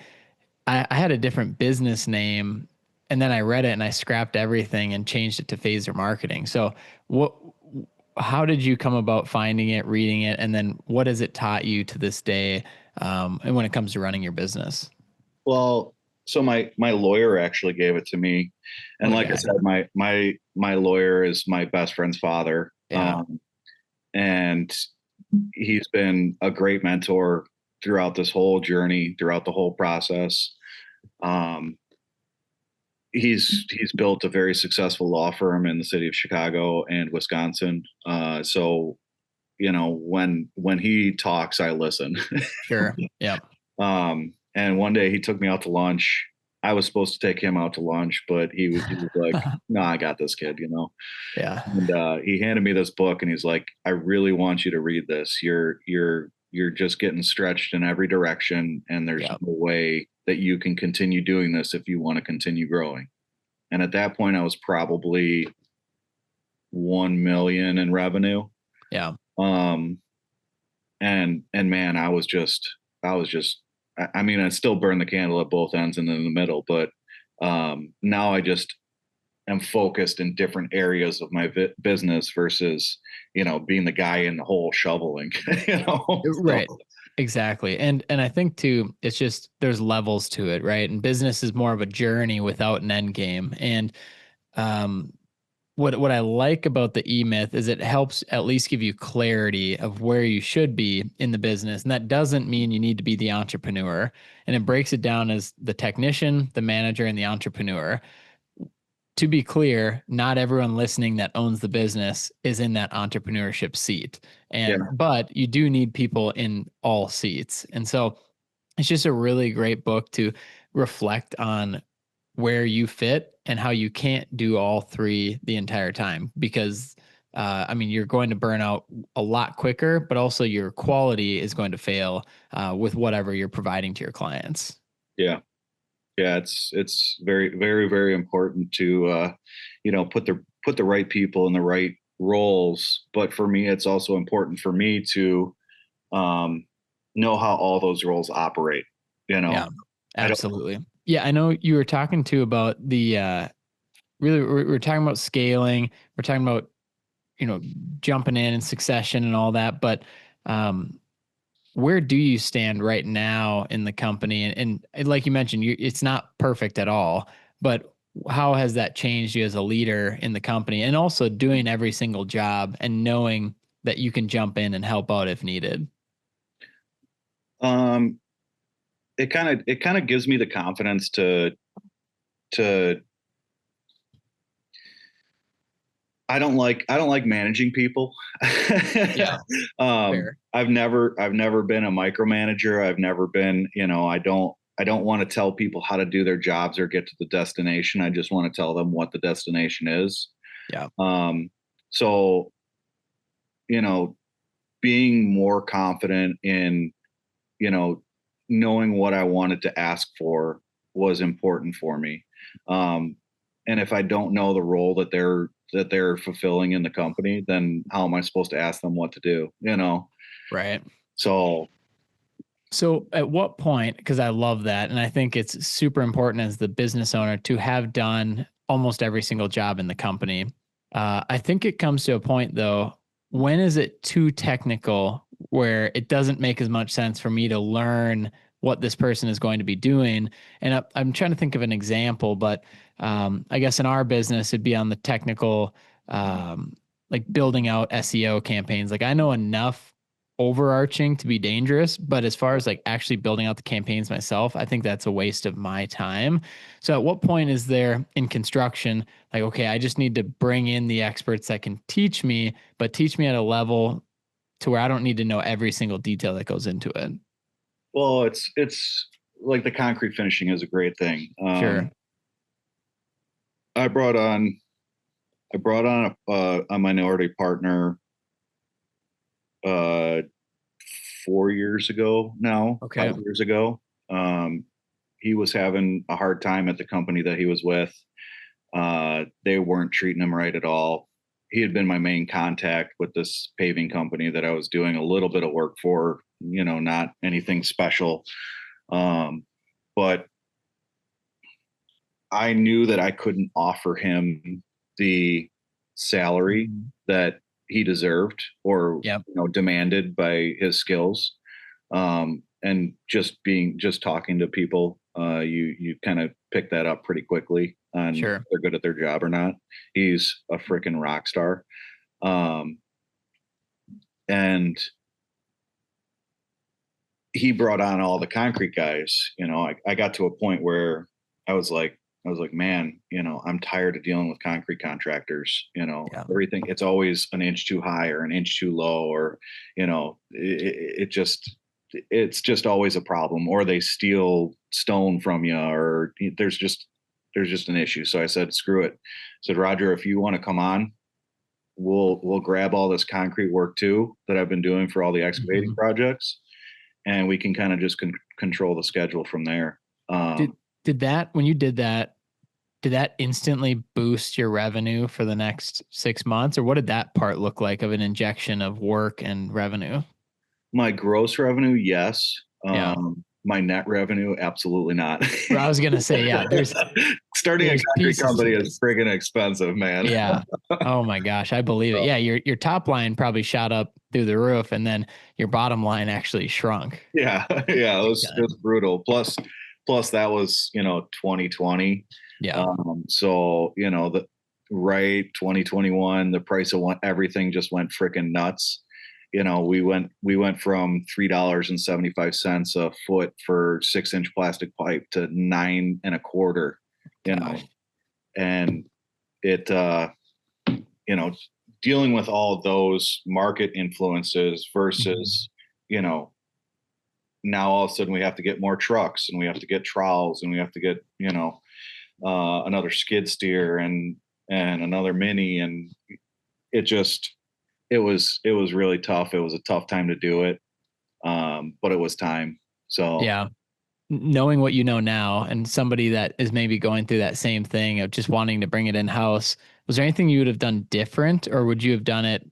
Speaker 1: I had a different business name and then I read it and I scrapped everything and changed it to Phaser Marketing. So how did you come about finding it, reading it, and then what has it taught you to this day, and when it comes to running your business?
Speaker 2: Well, so my lawyer actually gave it to me, and
Speaker 1: What a
Speaker 2: like I
Speaker 1: guy.
Speaker 2: said, my lawyer is my best friend's father,
Speaker 1: Yeah.
Speaker 2: and he's been a great mentor throughout this whole journey, throughout the whole process. Um, he's built a very successful law firm in the city of Chicago and Wisconsin. So when he talks, I listen.
Speaker 1: Sure. Yeah.
Speaker 2: And one day he took me out to lunch. I was supposed to take him out to lunch, but he was like, "No, I got this kid," you know.
Speaker 1: Yeah.
Speaker 2: And he handed me this book, and he's like, "I really want you to read this. You're just getting stretched in every direction, and there's
Speaker 1: Yeah.
Speaker 2: no way that you can continue doing this if you want to continue growing." And at that point, I was probably 1 million in revenue.
Speaker 1: Yeah.
Speaker 2: Um, and man, I was just I mean, I still burn the candle at both ends and in the middle, but now I just am focused in different areas of my business versus being the guy in the hole shoveling. So
Speaker 1: Right. Exactly. And I think too, it's just there's levels to it, right? And business is more of a journey without an end game. And um what I like about the E-Myth is it helps at least give you clarity of where you should be in the business. And that doesn't mean you need to be the entrepreneur. And it breaks it down as the technician, the manager, and the entrepreneur. To be clear, not everyone listening that owns the business is in that entrepreneurship seat.
Speaker 2: yeah,
Speaker 1: But you do need people in all seats. And so it's just a really great book to reflect on where you fit and how you can't do all three the entire time because I mean you're going to burn out a lot quicker, but also your quality is going to fail with whatever you're providing to your clients.
Speaker 2: yeah, yeah. It's very, very, very important to put the right people in the right roles. But for me, it's also important for me to um, know how all those roles operate. You
Speaker 1: Yeah,
Speaker 2: know, I don't.
Speaker 1: absolutely. Yeah, I know you were talking too about the really we're talking about scaling. We're talking about you know jumping in and succession and all that, but um, where do you stand right now in the company? And like you mentioned, it's not perfect at all, but how has that changed you as a leader in the company and also doing every single job and knowing that you can jump in and help out if needed?
Speaker 2: Um, it kind of gives me the confidence to I don't like managing people.
Speaker 1: Yeah, fair.
Speaker 2: I've never been a micromanager. I've never been, I don't want to tell people how to do their jobs or get to the destination. I just want to tell them what the destination is.
Speaker 1: Yeah,
Speaker 2: Um, so, you know, being more confident in, you know, knowing what I wanted to ask for was important for me. Um, and if I don't know the role that they're fulfilling in the company, then how am I supposed to ask them what to do?
Speaker 1: right.
Speaker 2: So
Speaker 1: So at what point, because I love that, and I think it's super important as the business owner to have done almost every single job in the company. I think it comes to a point though, when is it too technical where it doesn't make as much sense for me to learn what this person is going to be doing? And I'm trying to think of an example, but I guess in our business, it'd be on the technical, like building out SEO campaigns. Like I know enough overarching to be dangerous, but as far as like actually building out the campaigns myself, I think that's a waste of my time. So at what point is there in construction like okay, I just need to bring in the experts that can teach me, but teach me at a level to where I don't need to know every single detail that goes into it.
Speaker 2: well, it's like the concrete finishing is a great thing.
Speaker 1: Sure.
Speaker 2: I brought on a minority partner uh 4 years ago now,
Speaker 1: Okay.
Speaker 2: 5 years ago. Um, he was having a hard time at the company that he was with. They weren't treating him right at all. He had been my main contact with this paving company that I was doing a little bit of work for, not anything special. But I knew that I couldn't offer him the salary that he deserved or demanded by his skills. And just talking to people, you kind of pick that up pretty quickly on if they're good at their job or not. He's a freaking rock star. And he brought on all the concrete guys. I got to a point where I was like, man, I'm tired of dealing with concrete contractors. Everything, it's always an inch too high or an inch too low, or, it's just always a problem, or they steal stone from you, or there's just an issue. So I said, screw it. I said, Roger, if you want to come on, we'll grab all this concrete work too that I've been doing for all the excavating projects, and we can kind of just control the schedule from there.
Speaker 1: Did that, when you did that instantly boost your revenue for the next 6 months, or what did that part look like of an injection of work and revenue?
Speaker 2: My gross revenue, yes. My net revenue, absolutely not.
Speaker 1: Well, I was gonna say,
Speaker 2: starting a concrete company is friggin' expensive, man.
Speaker 1: Yeah. Oh my gosh, I believe it. Yeah, your top line probably shot up through the roof, and then your bottom line actually shrunk.
Speaker 2: Yeah, it was brutal. Plus that was 2020.
Speaker 1: Yeah.
Speaker 2: So 2021, the price of everything just went freaking nuts. We went from $3.75 a foot for 6-inch plastic pipe to $9.25. And it dealing with all those market influences versus now all of a sudden we have to get more trucks, and we have to get trowels, and we have to get another skid steer and another mini, and it was really tough. It was a tough time to do it, but it was time. So
Speaker 1: yeah, knowing what you know now, and somebody that is maybe going through that same thing of just wanting to bring it in house, was there anything you would have done different, or would you have done it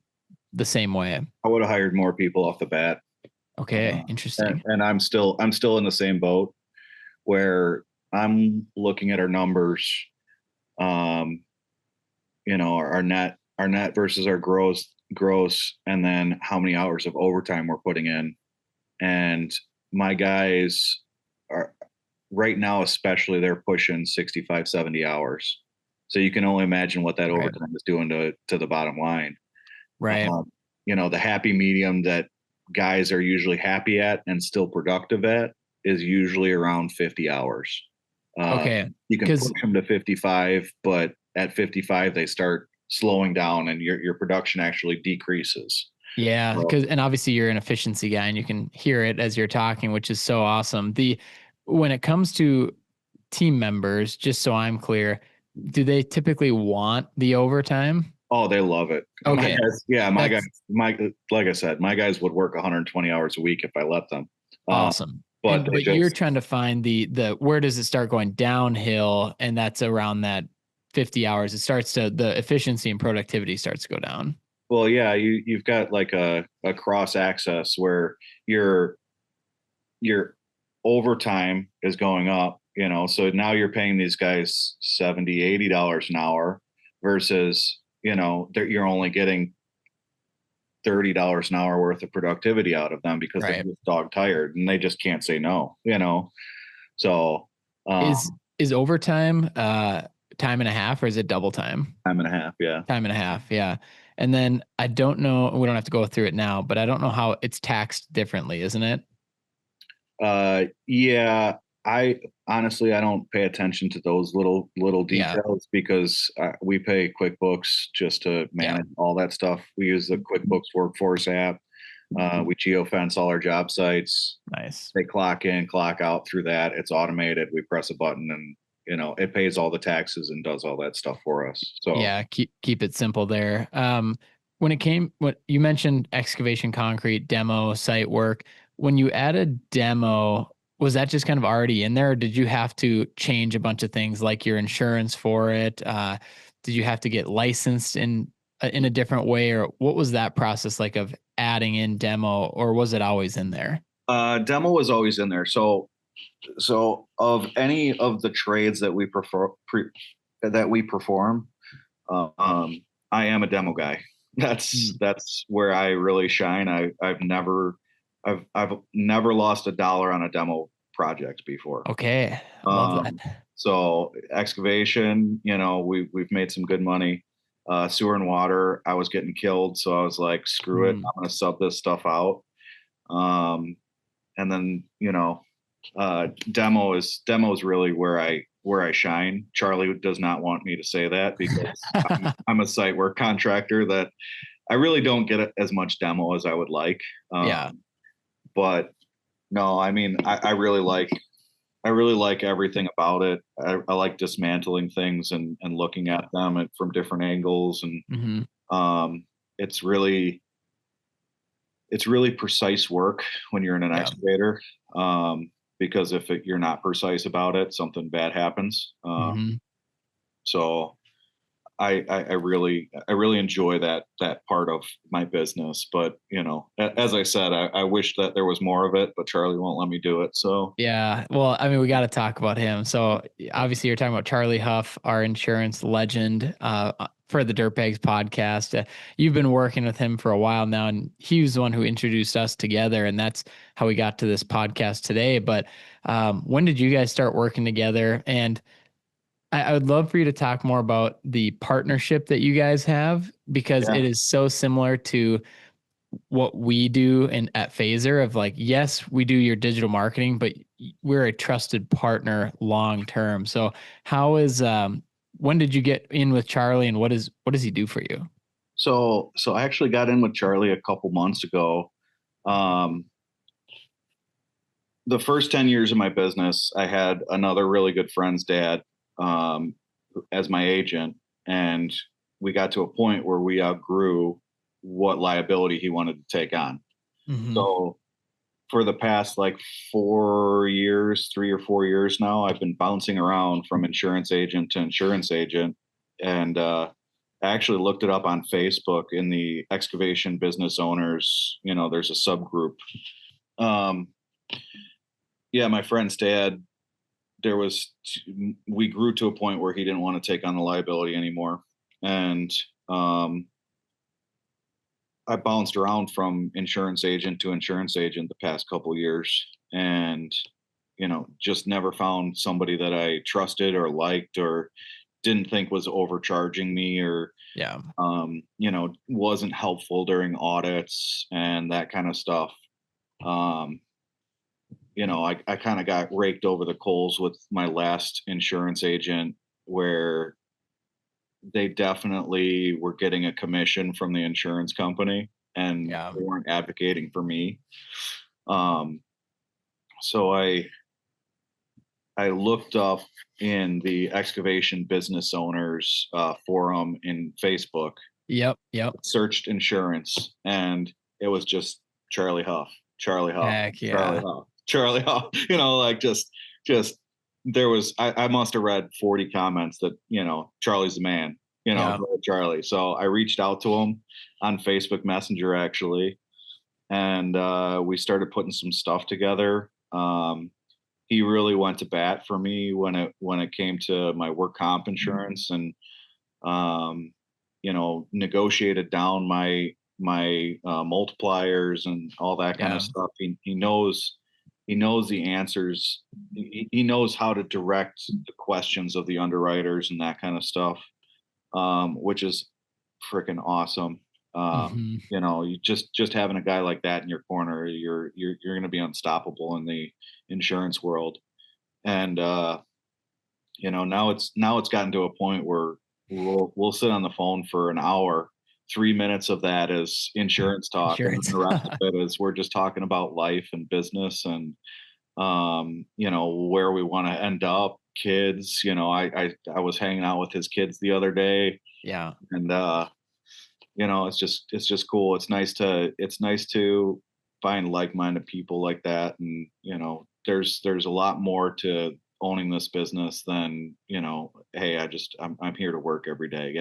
Speaker 1: the same way?
Speaker 2: I would have hired more people off the bat.
Speaker 1: Okay, interesting.
Speaker 2: And I'm still in the same boat where I'm looking at our numbers, our net versus our gross, and then how many hours of overtime we're putting in. And my guys are right now, especially, they're pushing 65, 70 hours. So you can only imagine what that overtime is doing to the bottom line.
Speaker 1: Right.
Speaker 2: The happy medium that guys are usually happy at and still productive at is usually around 50 hours.
Speaker 1: Okay.
Speaker 2: You can push them to 55, but at 55, they start slowing down and your production actually decreases.
Speaker 1: Yeah. And obviously you're an efficiency guy, and you can hear it as you're talking, which is so awesome. When it comes to team members, just so I'm clear, do they typically want the overtime?
Speaker 2: Oh, they love it.
Speaker 1: Okay.
Speaker 2: My guys, like I said, my guys would work 120 hours a week if I let them.
Speaker 1: Awesome. But you're trying to find the where does it start going downhill? And that's around that 50 hours. The efficiency and productivity starts to go down.
Speaker 2: Well, yeah, you've got like a cross access where your overtime is going up, so now you're paying these guys $70-$80 an hour versus, you're only getting $30 an hour worth of productivity out of them because they're just dog tired and they just can't say no, So
Speaker 1: is overtime time and a half, or is it double time?
Speaker 2: Time and a half, yeah.
Speaker 1: Time and a half, yeah. And then I don't know, we don't have to go through it now, but I don't know how it's taxed differently, isn't it?
Speaker 2: Yeah. I don't pay attention to those little details because we pay QuickBooks just to manage all that stuff. We use the QuickBooks Workforce app. We geofence all our job sites.
Speaker 1: Nice.
Speaker 2: They clock in, clock out through that. It's automated. We press a button and it pays all the taxes and does all that stuff for us. So
Speaker 1: yeah, keep it simple there. When you mentioned excavation, concrete, demo, site work, when you add a demo, was that just kind of already in there, or did you have to change a bunch of things like your insurance for it? Did you have to get licensed in a different way, or what was that process like of adding in demo, or was it always in there?
Speaker 2: Demo was always in there. So of any of the trades that that we perform, I am a demo guy.
Speaker 1: Mm.
Speaker 2: That's where I really shine. I've never lost $1 on a demo project before.
Speaker 1: Okay, I love that.
Speaker 2: Um, so excavation, we've made some good money. Sewer and water, I was getting killed, so I was like, screw it,
Speaker 1: Mm.
Speaker 2: I'm gonna sub this stuff out. And then demo is really where I shine. Charlie does not want me to say that because I'm a site work contractor that I really don't get as much demo as I would like.
Speaker 1: Yeah.
Speaker 2: But no, I mean, I really like everything about it. I like dismantling things and looking at them from different angles, and
Speaker 1: Hmm.
Speaker 2: um, it's really it's really precise work when you're in an
Speaker 1: Yeah.
Speaker 2: excavator. Because if you're not precise about it, something bad happens.
Speaker 1: Hmm.
Speaker 2: So I really enjoy that part of my business. But as I said, I wish that there was more of it, but Charlie won't let me do it. So
Speaker 1: Yeah. Well, I mean, we got to talk about him. So obviously, you're talking about Charlie Huff, our insurance legend, for the Dirtbags podcast. You've been working with him for a while now, and he was the one who introduced us together, and that's how we got to this podcast today. But when did you guys start working together? And I would love for you to talk more about the partnership that you guys have, because
Speaker 2: yeah.
Speaker 1: it is so similar to what we do in at Phaser of like, yes, we do your digital marketing, but we're a trusted partner long term. So when did you get in with Charlie, and what does he do for you?
Speaker 2: So I actually got in with Charlie a couple months ago. Um, the first 10 years of my business, I had another really good friend's dad um, as my agent. And we got to a point where we outgrew what liability he wanted to take on.
Speaker 1: Hmm.
Speaker 2: So for the past like 4 years, 3 or 4 years now, I've been bouncing around from insurance agent to insurance agent. And I actually looked it up on Facebook in the excavation business owners, there's a subgroup. Um, yeah, my friend's dad, we grew to a point where he didn't want to take on the liability anymore. And um, I bounced around from insurance agent to insurance agent the past couple years, and just never found somebody that I trusted or liked or didn't think was overcharging me, or
Speaker 1: Yeah.
Speaker 2: wasn't helpful during audits and that kind of stuff. um, I kind of got raked over the coals with my last insurance agent, where they definitely were getting a commission from the insurance company and
Speaker 1: Yeah.
Speaker 2: they weren't advocating for me. Um, so I looked up in the excavation business owners forum in Facebook,
Speaker 1: Yep. Yep.
Speaker 2: searched insurance, and it was just Charlie Huff, Charlie Huff,
Speaker 1: Heck
Speaker 2: Charlie
Speaker 1: yeah.
Speaker 2: Huff, Charlie Huff. Like just there was I must have read 40 comments that Charlie's the man.
Speaker 1: Yeah.
Speaker 2: Go Charlie. So I reached out to him on Facebook Messenger actually, and we started putting some stuff together. He really went to bat for me when it came to my work comp insurance, and negotiated down my multipliers and all that kind of
Speaker 1: Yeah.
Speaker 2: stuff. He knows the answers. He knows how to direct the questions of the underwriters and that kind of stuff, which is freaking awesome.
Speaker 1: Hmm.
Speaker 2: You just having a guy like that in your corner, you're going to be unstoppable in the insurance world. And now it's gotten to a point where we'll sit on the phone for an hour. 3 minutes of that is insurance talk, and then
Speaker 1: Insurance.
Speaker 2: the rest of it is we're just talking about life and business, and where we want to end up, kids. I was hanging out with his kids the other day,
Speaker 1: Yeah.
Speaker 2: and it's just cool. It's nice to find like-minded people like that, and there's a lot more to owning this business than, hey, I'm here to work every day,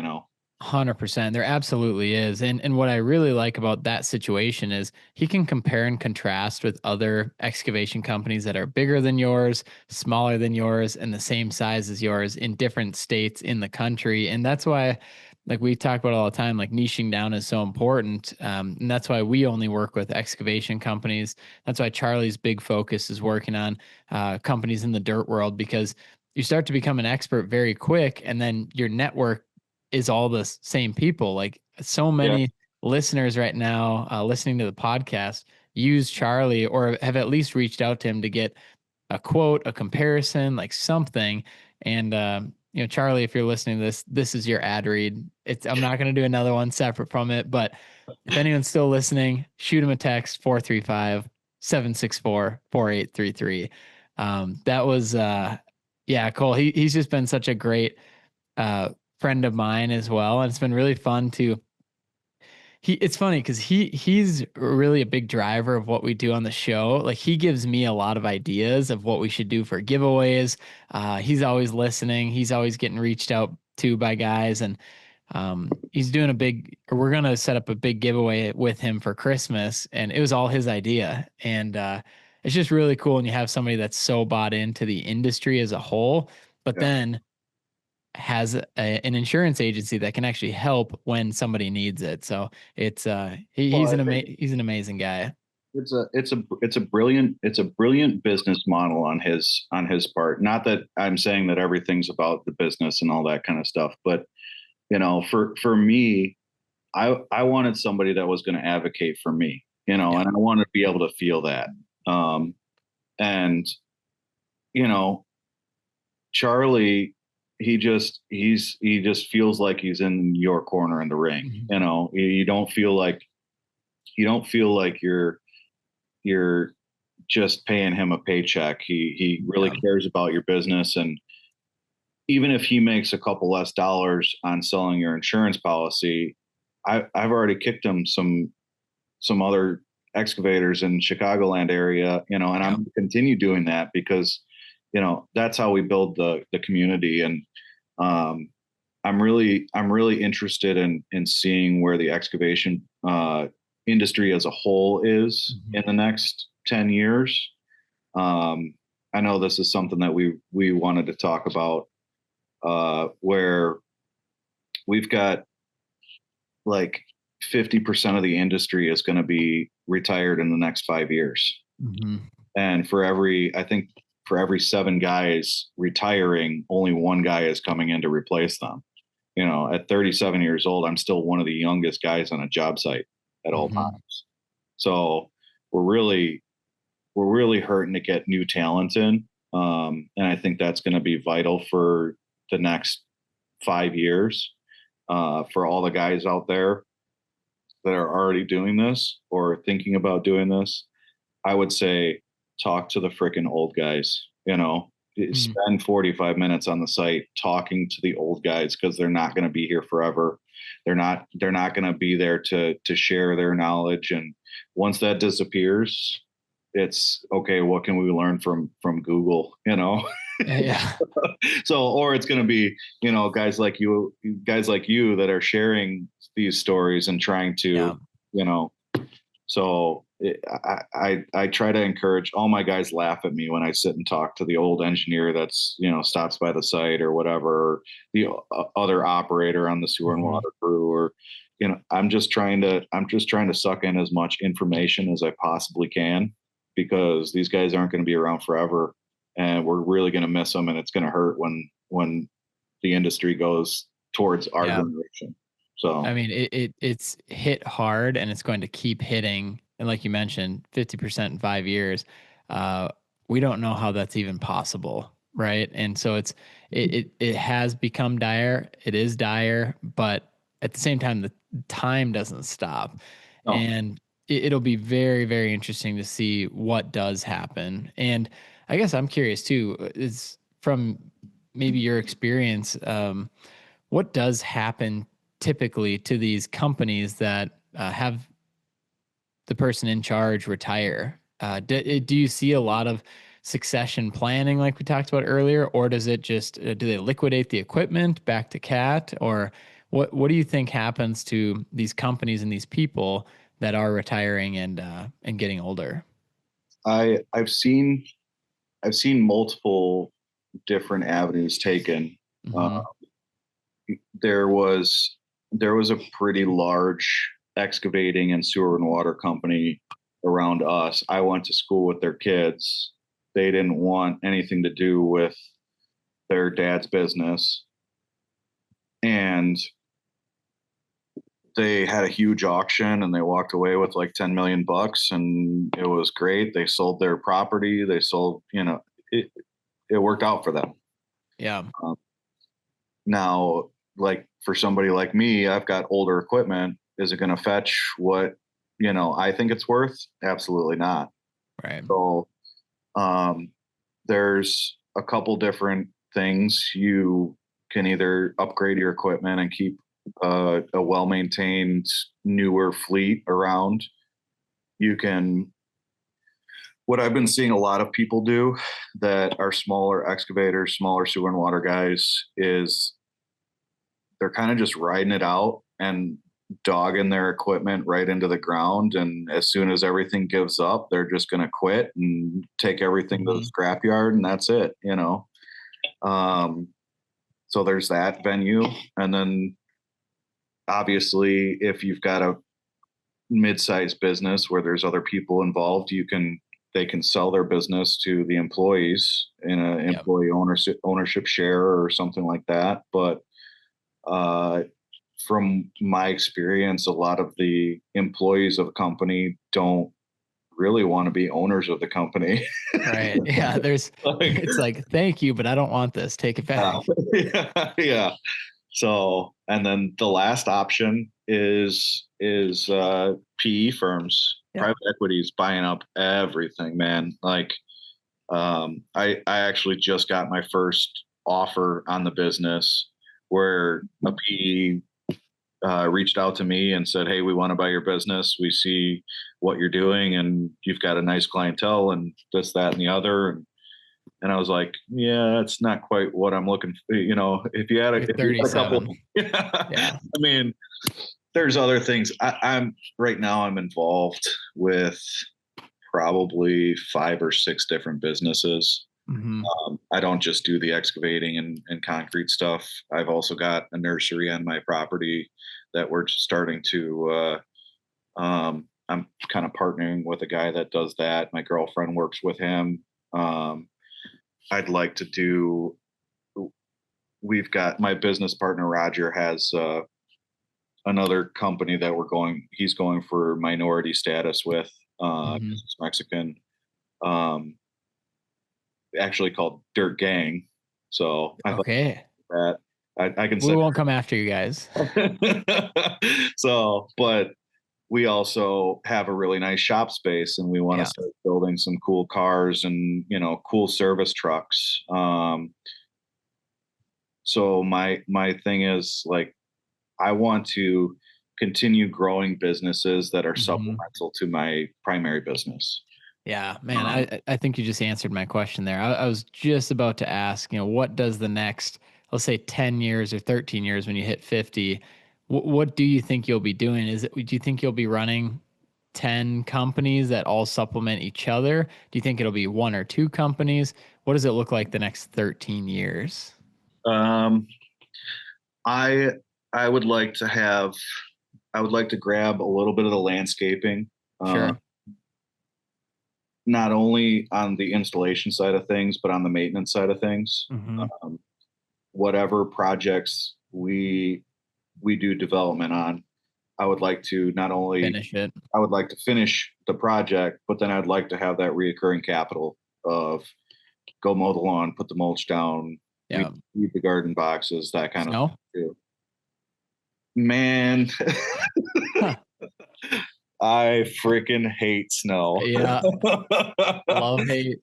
Speaker 1: 100%. There absolutely is. And what I really like about that situation is he can compare and contrast with other excavation companies that are bigger than yours, smaller than yours, and the same size as yours in different states in the country. And that's why, like we talk about all the time, like niching down is so important. And that's why we only work with excavation companies. That's why Charlie's big focus is working on companies in the dirt world, because you start to become an expert very quick, and then your network is all the same people. Like so
Speaker 2: Yeah.
Speaker 1: many listeners right now listening to the podcast use Charlie or have at least reached out to him to get a quote, a comparison, like something. And Charlie, if you're listening to this, this is your ad read. I'm not going to do another one separate from it, but if anyone's still listening, shoot him a text 435-764-4833. That was yeah, Cole. He's just been such a great uh, friend of mine as well, and it's been really fun to. It's funny because he's really a big driver of what we do on the show. Like he gives me a lot of ideas of what we should do for giveaways. He's always listening. He's always getting reached out to by guys, and he's doing a big. We're gonna set up a big giveaway with him for Christmas, and it was all his idea. And it's just really cool when you have somebody that's so bought into the industry as a whole, but
Speaker 2: Yeah.
Speaker 1: then has an insurance agency that can actually help when somebody needs it. So it's
Speaker 2: Well,
Speaker 1: he's
Speaker 2: I think
Speaker 1: he's an amazing guy.
Speaker 2: it's a brilliant business model on his part. Not that I'm saying that everything's about the business and all that kind of stuff, but for me, I wanted somebody that was going to advocate for me,
Speaker 1: Yeah.
Speaker 2: and I wanted to be able to feel that. Um, and you know, Charlie, he just feels like he's in your corner in the ring.
Speaker 1: Mhm.
Speaker 2: You don't feel like you're just paying him a paycheck. He really
Speaker 1: Yeah.
Speaker 2: cares about your business, and even if he makes a couple less dollars on selling your insurance policy, I've already kicked him some other excavators in Chicagoland area, and I'm
Speaker 1: Yeah.
Speaker 2: going to continue doing that because, that's how we build the community. And um, I'm really interested in seeing where the excavation industry as a whole is
Speaker 1: Mhm.
Speaker 2: in the next 10 years. Um, I know this is something that we wanted to talk about, where we've got like 50% of the industry is going to be retired in the next 5 years.
Speaker 1: Mhm.
Speaker 2: And I think for every 7 guys retiring, only one guy is coming in to replace them. At 37 years old, I'm still one of the youngest guys on a job site at all
Speaker 1: Mhm.
Speaker 2: times. So we're really, we're really hurting to get new talent in. And I think that's going to be vital for the next 5 years, for all the guys out there that are already doing this or thinking about doing this. I would say talk to the freaking old guys,
Speaker 1: Mhm.
Speaker 2: spend 45 minutes on the site talking to the old guys because they're not going to be here forever. They're not going to be there to share their knowledge. And once that disappears, it's okay. What can we learn from Google,
Speaker 1: Yeah.
Speaker 2: So, or it's going to be, guys like you that are sharing these stories and trying to,
Speaker 1: Yeah.
Speaker 2: you know, so I try to encourage all my guys. Laugh at me when I sit and talk to the old engineer that's, stops by the site or whatever, or the other operator on the sewer and
Speaker 1: Mhm.
Speaker 2: water crew, or, I'm just trying to suck in as much information as I possibly can, because these guys aren't going to be around forever, and we're really going to miss them, and it's going to hurt when the industry goes towards our
Speaker 1: Yeah.
Speaker 2: generation. So
Speaker 1: I mean, it's hit hard and it's going to keep hitting. And like you mentioned, 50% in 5 years. Uh, we don't know how that's even possible, right? And so it has become dire. It is dire, but at the same time, the time doesn't stop,
Speaker 2: no,
Speaker 1: and it'll be very, very interesting to see what does happen. And I guess I'm curious too. Is from maybe your experience. What does happen typically to these companies that have the person in charge retire? Do you see a lot of succession planning like we talked about earlier, or does it just do they liquidate the equipment back to cat, or what do you think happens to these companies and these people that are retiring and getting older?
Speaker 2: I've seen multiple different avenues taken. Uh,
Speaker 1: Mm-hmm.
Speaker 2: there was a pretty large excavating and sewer and water company around us. I went to school with their kids. They didn't want anything to do with their dad's business, and they had a huge auction and they walked away with like 10 million bucks, and it was great. They sold their property. They sold, it worked out for them.
Speaker 1: Yeah.
Speaker 2: Um, Now, like for somebody like me, I've got older equipment. Is it going to fetch what, I think it's worth? Absolutely not.
Speaker 1: Right.
Speaker 2: So, um, there's a couple different things. You can either upgrade your equipment and keep a well-maintained newer fleet around. You can, what I've been seeing a lot of people do that are smaller excavators, smaller sewer and water guys, is they're kind of just riding it out and dogging their equipment right into the ground. And as soon as everything gives up, they're just going to quit and take everything to the
Speaker 1: Mm-hmm.
Speaker 2: scrapyard, and that's it. Um, so there's that venue. And then obviously, if you've got a mid-sized business where there's other people involved, they can sell their business to the employees in an
Speaker 1: Yep.
Speaker 2: employee ownership share or something like that. But uh, from my experience, a lot of the employees of a company don't really want to be owners of the company.
Speaker 1: Right. Yeah.
Speaker 2: Like,
Speaker 1: It's like, thank you, but I don't want this. Take it back.
Speaker 2: yeah, yeah. So, and then the last option is PE firms,
Speaker 1: Yep.
Speaker 2: private equities buying up everything, man. Like, I actually just got my first offer on the business where a PE reached out to me and said, "Hey, we want to buy your business. We see what you're doing, and you've got a nice clientele, and this, that, and the other." And I was like, "Yeah, that's not quite what I'm looking for."
Speaker 1: You're
Speaker 2: If you had a couple,
Speaker 1: 37. Yeah.
Speaker 2: I mean, there's other things. I'm right now. I'm involved with probably 5 or 6 different businesses.
Speaker 1: Mm-hmm.
Speaker 2: I don't just do the excavating and concrete stuff. I've also got a nursery on my property that we're starting to. I'm kind of partnering with a guy that does that. My girlfriend works with him. Um, I'd like to do. We've got my business partner Roger has another company that He's going for minority status with.
Speaker 1: Mm-hmm.
Speaker 2: He's Mexican. Um, Actually called Dirt Gang. So I thought
Speaker 1: Okay.
Speaker 2: that I can
Speaker 1: We
Speaker 2: say.
Speaker 1: won't come after you guys.
Speaker 2: So, but we also have a really nice shop space, and we want to
Speaker 1: Yeah.
Speaker 2: start building some cool cars and cool service trucks. So my thing is like I want to continue growing businesses that are
Speaker 1: Mm-hmm.
Speaker 2: supplemental to my primary business.
Speaker 1: Yeah, man,
Speaker 2: Um,
Speaker 1: I think you just answered my question there. I was just about to ask, what does the next, let's say 10 years or 13 years when you hit 50, what do you think you'll be doing? Do you think you'll be running 10 companies that all supplement each other? Do you think it'll be 1 or 2 companies? What does it look like the next 13 years?
Speaker 2: um, I I would like to have I would like to grab a little bit of the landscaping, uh,
Speaker 1: Sure.
Speaker 2: not only on the installation side of things, but on the maintenance side of things.
Speaker 1: Mm-hmm.
Speaker 2: Um, Whatever projects we do development on, I would like to not only
Speaker 1: Finish it.
Speaker 2: I would like to finish the project, but then I'd like to have that reoccurring capital of go mow the lawn, put the mulch down,
Speaker 1: Yeah.
Speaker 2: weed the garden boxes, that kind of
Speaker 1: Snow?
Speaker 2: thing too. Man,
Speaker 1: Huh.
Speaker 2: I freaking hate snow.
Speaker 1: Yeah. Love, hate.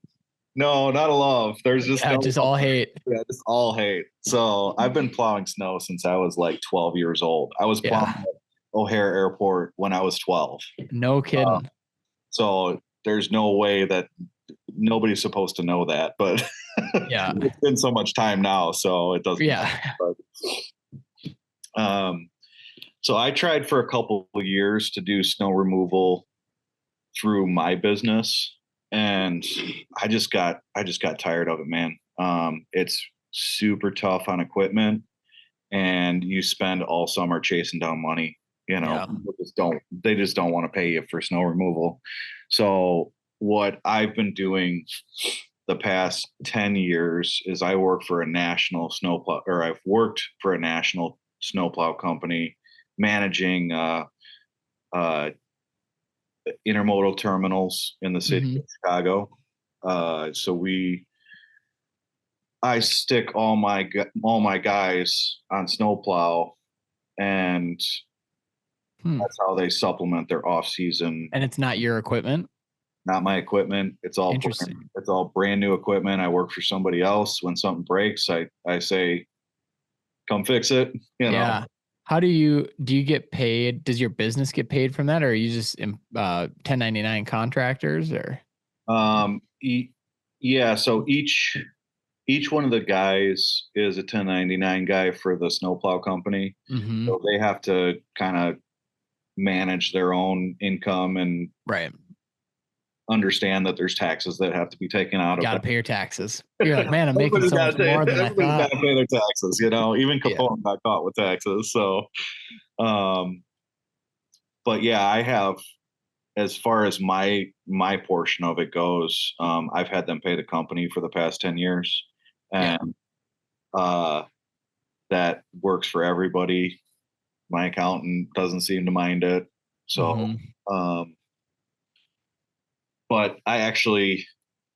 Speaker 2: No, not a love. There's just
Speaker 1: Yeah,
Speaker 2: no
Speaker 1: just
Speaker 2: love.
Speaker 1: all hate.
Speaker 2: Yeah, just all hate. So I've been plowing snow since I was like 12 years old. I was plowing
Speaker 1: Yeah.
Speaker 2: at O'Hare Airport when I was 12.
Speaker 1: No
Speaker 2: Uh,
Speaker 1: kidding.
Speaker 2: so there's no way that nobody's supposed to know that, but
Speaker 1: Yeah.
Speaker 2: it's been so much time now, so it doesn't matter.
Speaker 1: Yeah.
Speaker 2: But, so I tried for a couple of years to do snow removal through my business, and I just got tired of it, man. It's super tough on equipment, and you spend all summer chasing down money. You know,
Speaker 1: Yeah.
Speaker 2: people just don't want to pay you for snow removal. So what I've been doing the past 10 years is I work for a national snowplow, or I've worked for a national snowplow company managing uh, intermodal terminals in the city
Speaker 1: Hmm.
Speaker 2: of Chicago. So I stick all my guys on snowplow, and
Speaker 1: Hmm.
Speaker 2: that's how they supplement their off season.
Speaker 1: And it's not your equipment.
Speaker 2: Not my equipment.
Speaker 1: Interesting.
Speaker 2: It's all brand new equipment. I work for somebody else. When something breaks, I say, come fix it. You know,
Speaker 1: Yeah. How do you get paid? Does your business get paid from that, or are you just 1099 contractors, or?
Speaker 2: um, e- yeah. So each one of the guys is a 1099 guy for the snowplow company.
Speaker 1: Hmm.
Speaker 2: So they have to kind of manage their own income and
Speaker 1: Right.
Speaker 2: understand that there's taxes that have to be taken out of
Speaker 1: Got to
Speaker 2: it.
Speaker 1: pay your taxes. You're like, man, I'm making so much more than I
Speaker 2: Everybody's got
Speaker 1: thought.
Speaker 2: to pay their taxes, you know. Even
Speaker 1: Yeah.
Speaker 2: Capone got caught with taxes. So, um, but yeah, I have, as far as my portion of it goes, I've had them pay the company for the past 10 years,
Speaker 1: Yeah.
Speaker 2: and uh, that works for everybody. My accountant doesn't seem to mind it. So,
Speaker 1: Hmm.
Speaker 2: um, but I actually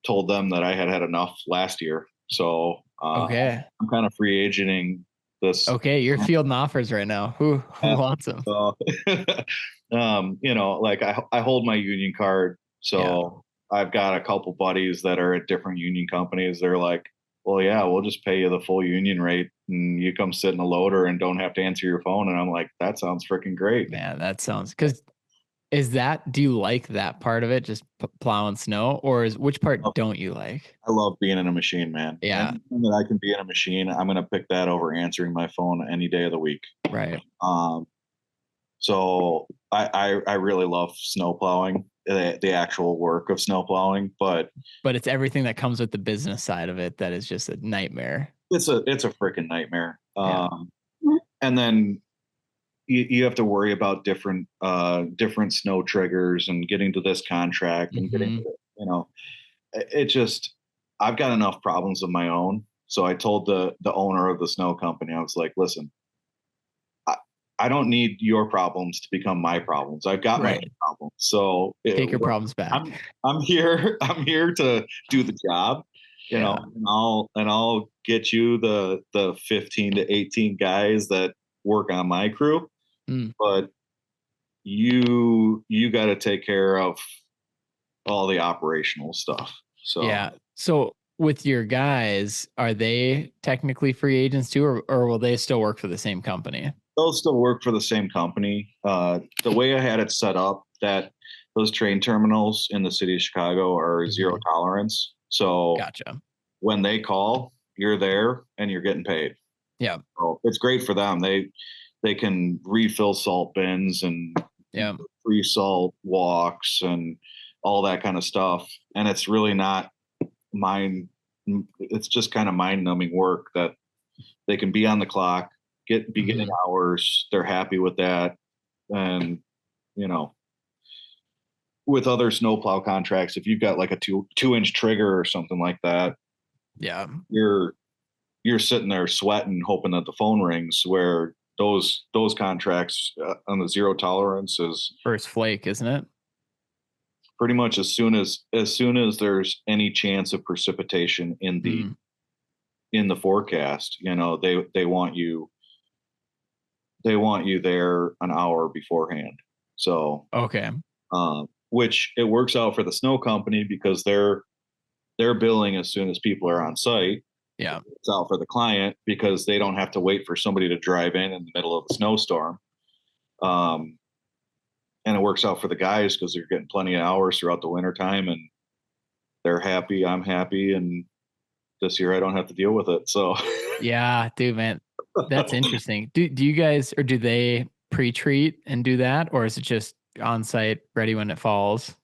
Speaker 2: told them that I had had enough last year. So
Speaker 1: Okay.
Speaker 2: I'm kind of free agenting this.
Speaker 1: Okay. You're fielding offers right now. Who
Speaker 2: uh,
Speaker 1: wants them?
Speaker 2: So, you know, like I hold my union card.
Speaker 1: Yeah.
Speaker 2: So I've got a couple buddies that are at different union companies. They're like, well, yeah, we'll just pay you the full union rate and you come sit in a loader and don't have to answer your phone. And I'm like, that sounds freaking great.
Speaker 1: Man, that sounds, because do you like that part of it, just plowing snow, or which part don't you like?
Speaker 2: I love being in a machine, man.
Speaker 1: Yeah.
Speaker 2: Anything that I can be in a machine, I'm going to pick that over answering my phone any day of the week.
Speaker 1: Right.
Speaker 2: Um, so I really love snow plowing, the actual work of snow plowing, but
Speaker 1: But it's everything that comes with the business side of it that is just a nightmare.
Speaker 2: it's a freaking nightmare.
Speaker 1: Yeah.
Speaker 2: And then you have to worry about different snow triggers and getting to this contract and getting
Speaker 1: Hmm.
Speaker 2: to, you know, it just, I've got enough problems of my own. So I told the owner of the snow company, I was like, listen, I, I don't need your problems to become my problems. I've got my own
Speaker 1: Right.
Speaker 2: problems. So
Speaker 1: Take your problems back.
Speaker 2: I'm here. I'm here to do the job, you know,
Speaker 1: Yeah.
Speaker 2: and I'll get you the 15 to 18 guys that work on my crew,
Speaker 1: Mm.
Speaker 2: but you got to take care of all the operational stuff. So
Speaker 1: Yeah. So with your guys, are they technically free agents too, or will they still work for the same company?
Speaker 2: they'll still work for the same company. The way I had it set up, that those train terminals in the city of Chicago are zero
Speaker 1: Mhm.
Speaker 2: tolerance. So
Speaker 1: Gotcha.
Speaker 2: when they call, you're there and you're getting paid.
Speaker 1: Yeah.
Speaker 2: So it's great for them. They can refill salt bins and
Speaker 1: Yeah.
Speaker 2: free salt walks and all that kind of stuff. And it's really not mind. It's just kind of mind numbing work that they can be on the clock, be getting
Speaker 1: Mhm.
Speaker 2: hours. They're happy with that. And, you know, with other snowplow contracts, if you've got like a two inch trigger or something like that,
Speaker 1: Yeah.
Speaker 2: you're sitting there sweating, hoping that the phone rings. Where those contracts on the zero tolerance is
Speaker 1: First flake, isn't it?
Speaker 2: pretty much as soon as there's any chance of precipitation
Speaker 1: Mm.
Speaker 2: in the forecast, you know, they want you there an hour beforehand. So,
Speaker 1: Okay.
Speaker 2: which it works out for the snow company because they're billing as soon as people are on site.
Speaker 1: Yeah.
Speaker 2: It's out for the client because they don't have to wait for somebody to drive in the middle of a snowstorm. Um, and it works out for the guys because they're getting plenty of hours throughout the wintertime, and they're happy, I'm happy, and this year I don't have to deal with it. So
Speaker 1: Yeah, dude, man, that's interesting. Do you guys, or do they pre-treat and do that, or is it just on site ready when it falls?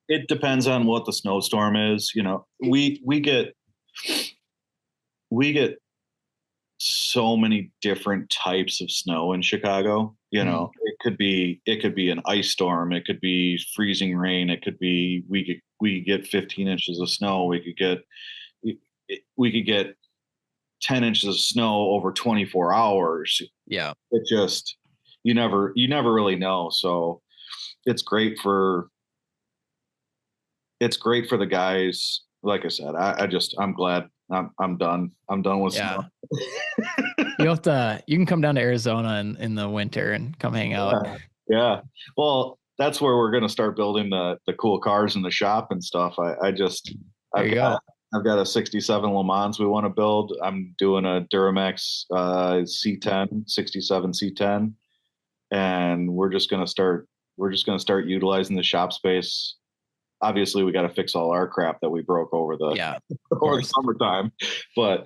Speaker 2: it depends on what the snowstorm is. You know, we get so many different types of snow in Chicago. You know, it could be an ice storm, it could be freezing rain, it could be we get 15 inches of snow, we could get 10 inches of snow over 24 hours.
Speaker 1: Yeah.
Speaker 2: It just you never really know. So it's great for the guys. Like I said, I'm glad I'm done. I'm done with snow.
Speaker 1: Yeah. You can come down to Arizona in the winter and come hang out.
Speaker 2: Yeah. Yeah. Well, that's where we're gonna start building the cool cars in the shop and stuff.
Speaker 1: There
Speaker 2: I've
Speaker 1: you go.
Speaker 2: got I've got a 67 Le Mans we want to build. I'm doing a Duramax C10, 67 C10, and we're just gonna start utilizing the shop space. Obviously, we got to fix all our crap that we broke over the
Speaker 1: Yeah, of
Speaker 2: over the
Speaker 1: course.
Speaker 2: summertime, but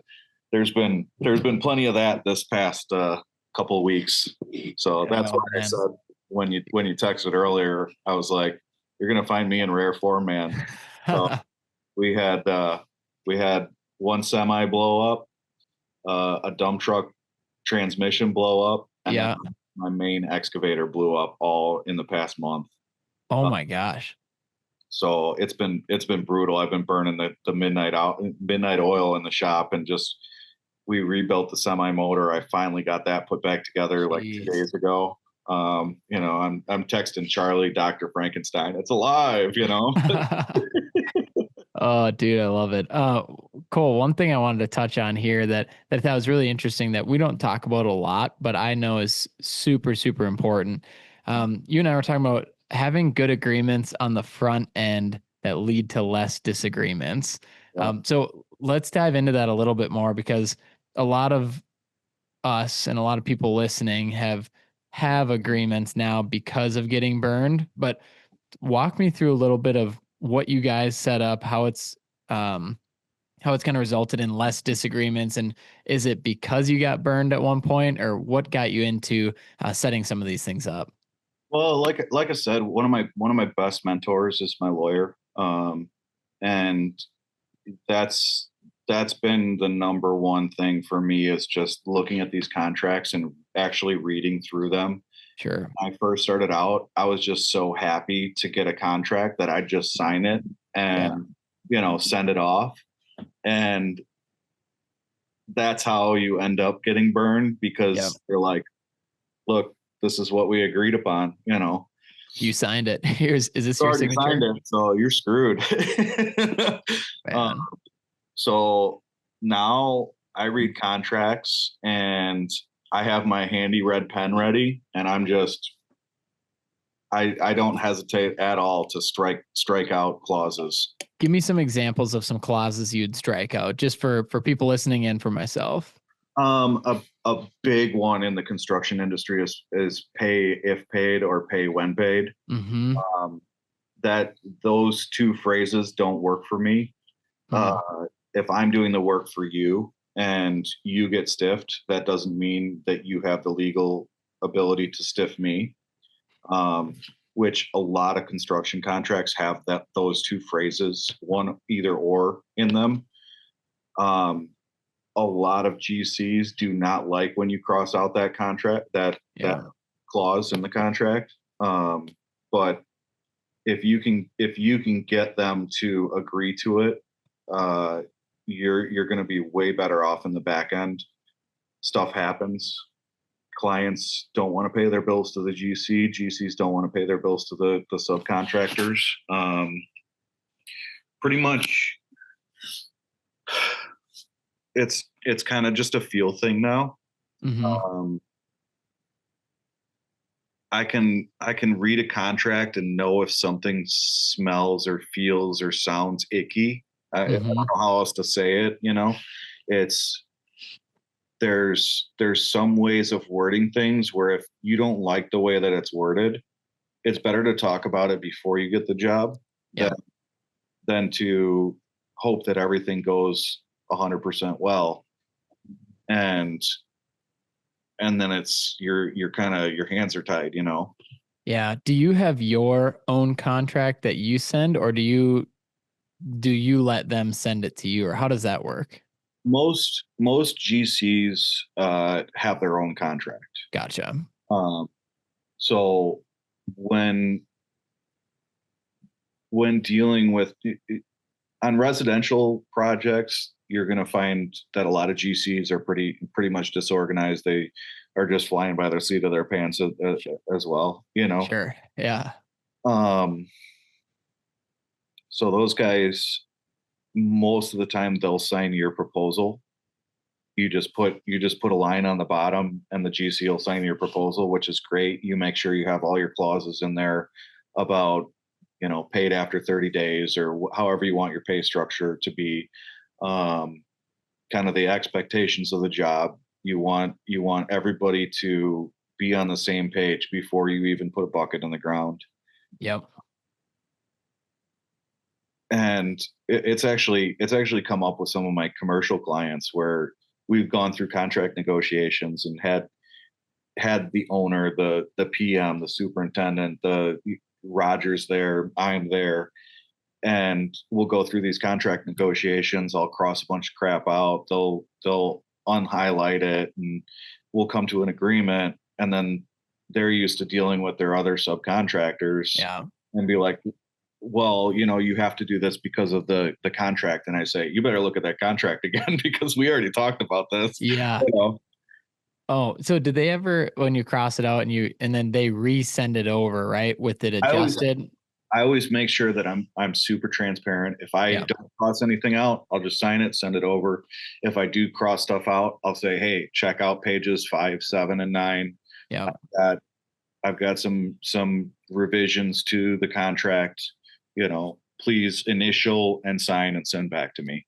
Speaker 2: there's been plenty of that this past couple of weeks. So that's
Speaker 1: Oh
Speaker 2: why I
Speaker 1: man.
Speaker 2: said when you texted earlier, I was like, "You're gonna find me in rare form, man." So we had one semi blow up, a dump truck transmission blow up, and then
Speaker 1: Yeah.
Speaker 2: my main excavator blew up all in the past month.
Speaker 1: Oh
Speaker 2: Uh,
Speaker 1: my gosh.
Speaker 2: so it's been brutal. I've been burning the midnight oil in the shop, and just we rebuilt the semi motor. I finally got that put back together like two
Speaker 1: Jeez.
Speaker 2: days ago. I'm texting Charlie, Dr. Frankenstein. It's alive, you know.
Speaker 1: Oh, dude, I love it. Cole, one thing I wanted to touch on here that I thought was really interesting that we don't talk about a lot, but I know is super, super important. You and I were talking about having good agreements on the front end that lead to less disagreements.
Speaker 2: Yeah.
Speaker 1: So let's dive into that a little bit more because a lot of us and a lot of people listening have agreements now because of getting burned, but walk me through a little bit of what you guys set up, um how it's kind of resulted in less disagreements, and is it because you got burned at one point, or what got you into setting some of these things up?
Speaker 2: Well, like I said, one of my best mentors is my lawyer, and that's that's been the number one thing for me is just looking at these contracts and actually reading through them.
Speaker 1: Sure.
Speaker 2: When I first started out, I was just so happy to get a contract that I'd just sign it
Speaker 1: Yeah.
Speaker 2: and send it off. And that's how you end up getting burned
Speaker 1: Yep.
Speaker 2: because they're like, look, this is what we agreed upon,
Speaker 1: You signed it. Is this
Speaker 2: you
Speaker 1: your
Speaker 2: already signed
Speaker 1: signature?
Speaker 2: it, so you're screwed. um,
Speaker 1: Man.
Speaker 2: so now I read contracts and I have my handy red pen ready, and I don't hesitate at all to strike out clauses.
Speaker 1: Give me some examples of some clauses you'd strike out just for people listening and for myself.
Speaker 2: A big one in the construction industry is pay if paid or pay when paid.
Speaker 1: Mm-hmm.
Speaker 2: Um, that those two phrases don't work for me. Uh,
Speaker 1: Mm.
Speaker 2: if I'm doing the work for you and you get stiffed, that doesn't mean that you have the legal ability to stiff me. Um, which a lot of construction contracts have those two phrases, one either or in them. Um, a lot of GCs do not like when you cross out that contract, that
Speaker 1: Yeah.
Speaker 2: clause in the contract. But if you can get them to agree to it, uh, you're going to be way better off in the back end. Stuff happens. Clients don't want to pay their bills to the GC. GCs don't want to pay their bills to the subcontractors. Pretty much, it's kind of just a feel thing now.
Speaker 1: Mm-hmm.
Speaker 2: Um, I can read a contract and know if something smells or feels or sounds icky. I don't
Speaker 1: Mm-hmm.
Speaker 2: know how else to say it. It's there's some ways of wording things where if you don't like the way that it's worded, it's better to talk about it before you get the job than
Speaker 1: Yep.
Speaker 2: than to hope that everything goes 100% well. And then it's you're kind of, your hands are tied, you know.
Speaker 1: Yeah. Do you have your own contract that you send, or do you let them send it to you, or how does that work?
Speaker 2: Most GCs have their own contract.
Speaker 1: Gotcha.
Speaker 2: Um, so when dealing with on residential projects, you're going to find that a lot of GCs are pretty much disorganized. They are just flying by the seat of their pants as well, you know.
Speaker 1: Sure. Yeah.
Speaker 2: Um, so those guys, most of the time, they'll sign your proposal. You just put a line on the bottom, and the GC will sign your proposal, which is great. You make sure you have all your clauses in there about, paid after 30 days, or however you want your pay structure to be. Um, Kind of the expectations of the job. You want everybody to be on the same page before you even put a bucket in the ground.
Speaker 1: Yep.
Speaker 2: And it's actually come up with some of my commercial clients where we've gone through contract negotiations and had the owner, the PM, the superintendent, the Rogers there, I'm there, and we'll go through these contract negotiations. I'll cross a bunch of crap out. They'll unhighlight it, and we'll come to an agreement. And then they're used to dealing with their other subcontractors
Speaker 1: Yeah.
Speaker 2: and be like, well, you have to do this because of the contract. And I say, you better look at that contract again because we already talked about this.
Speaker 1: Yeah.
Speaker 2: You know?
Speaker 1: Oh, so did they ever, when you cross it out and then they resend it over, right? With it
Speaker 2: I always
Speaker 1: adjusted?
Speaker 2: I always make sure that I'm super transparent. If I
Speaker 1: Yeah.
Speaker 2: don't cross anything out, I'll just sign it, send it over. If I do cross stuff out, I'll say, hey, check out pages 5, 7, and 9.
Speaker 1: Yeah.
Speaker 2: Got I've got some revisions to the contract. Please initial and sign and send back to me.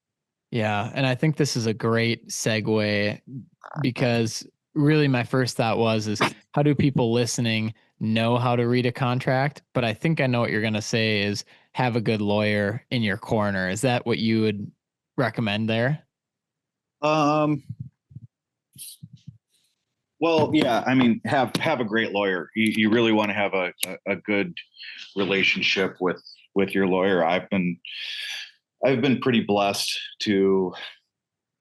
Speaker 1: Yeah. And I think this is a great segue, because really my first thought is how do people listening know how to read a contract? But I think I know what you're going to say is have a good lawyer in your corner. Is that what you would recommend there?
Speaker 2: Um, well, yeah, I mean, have a great lawyer. You really want to have a good relationship with your lawyer. I've been pretty blessed to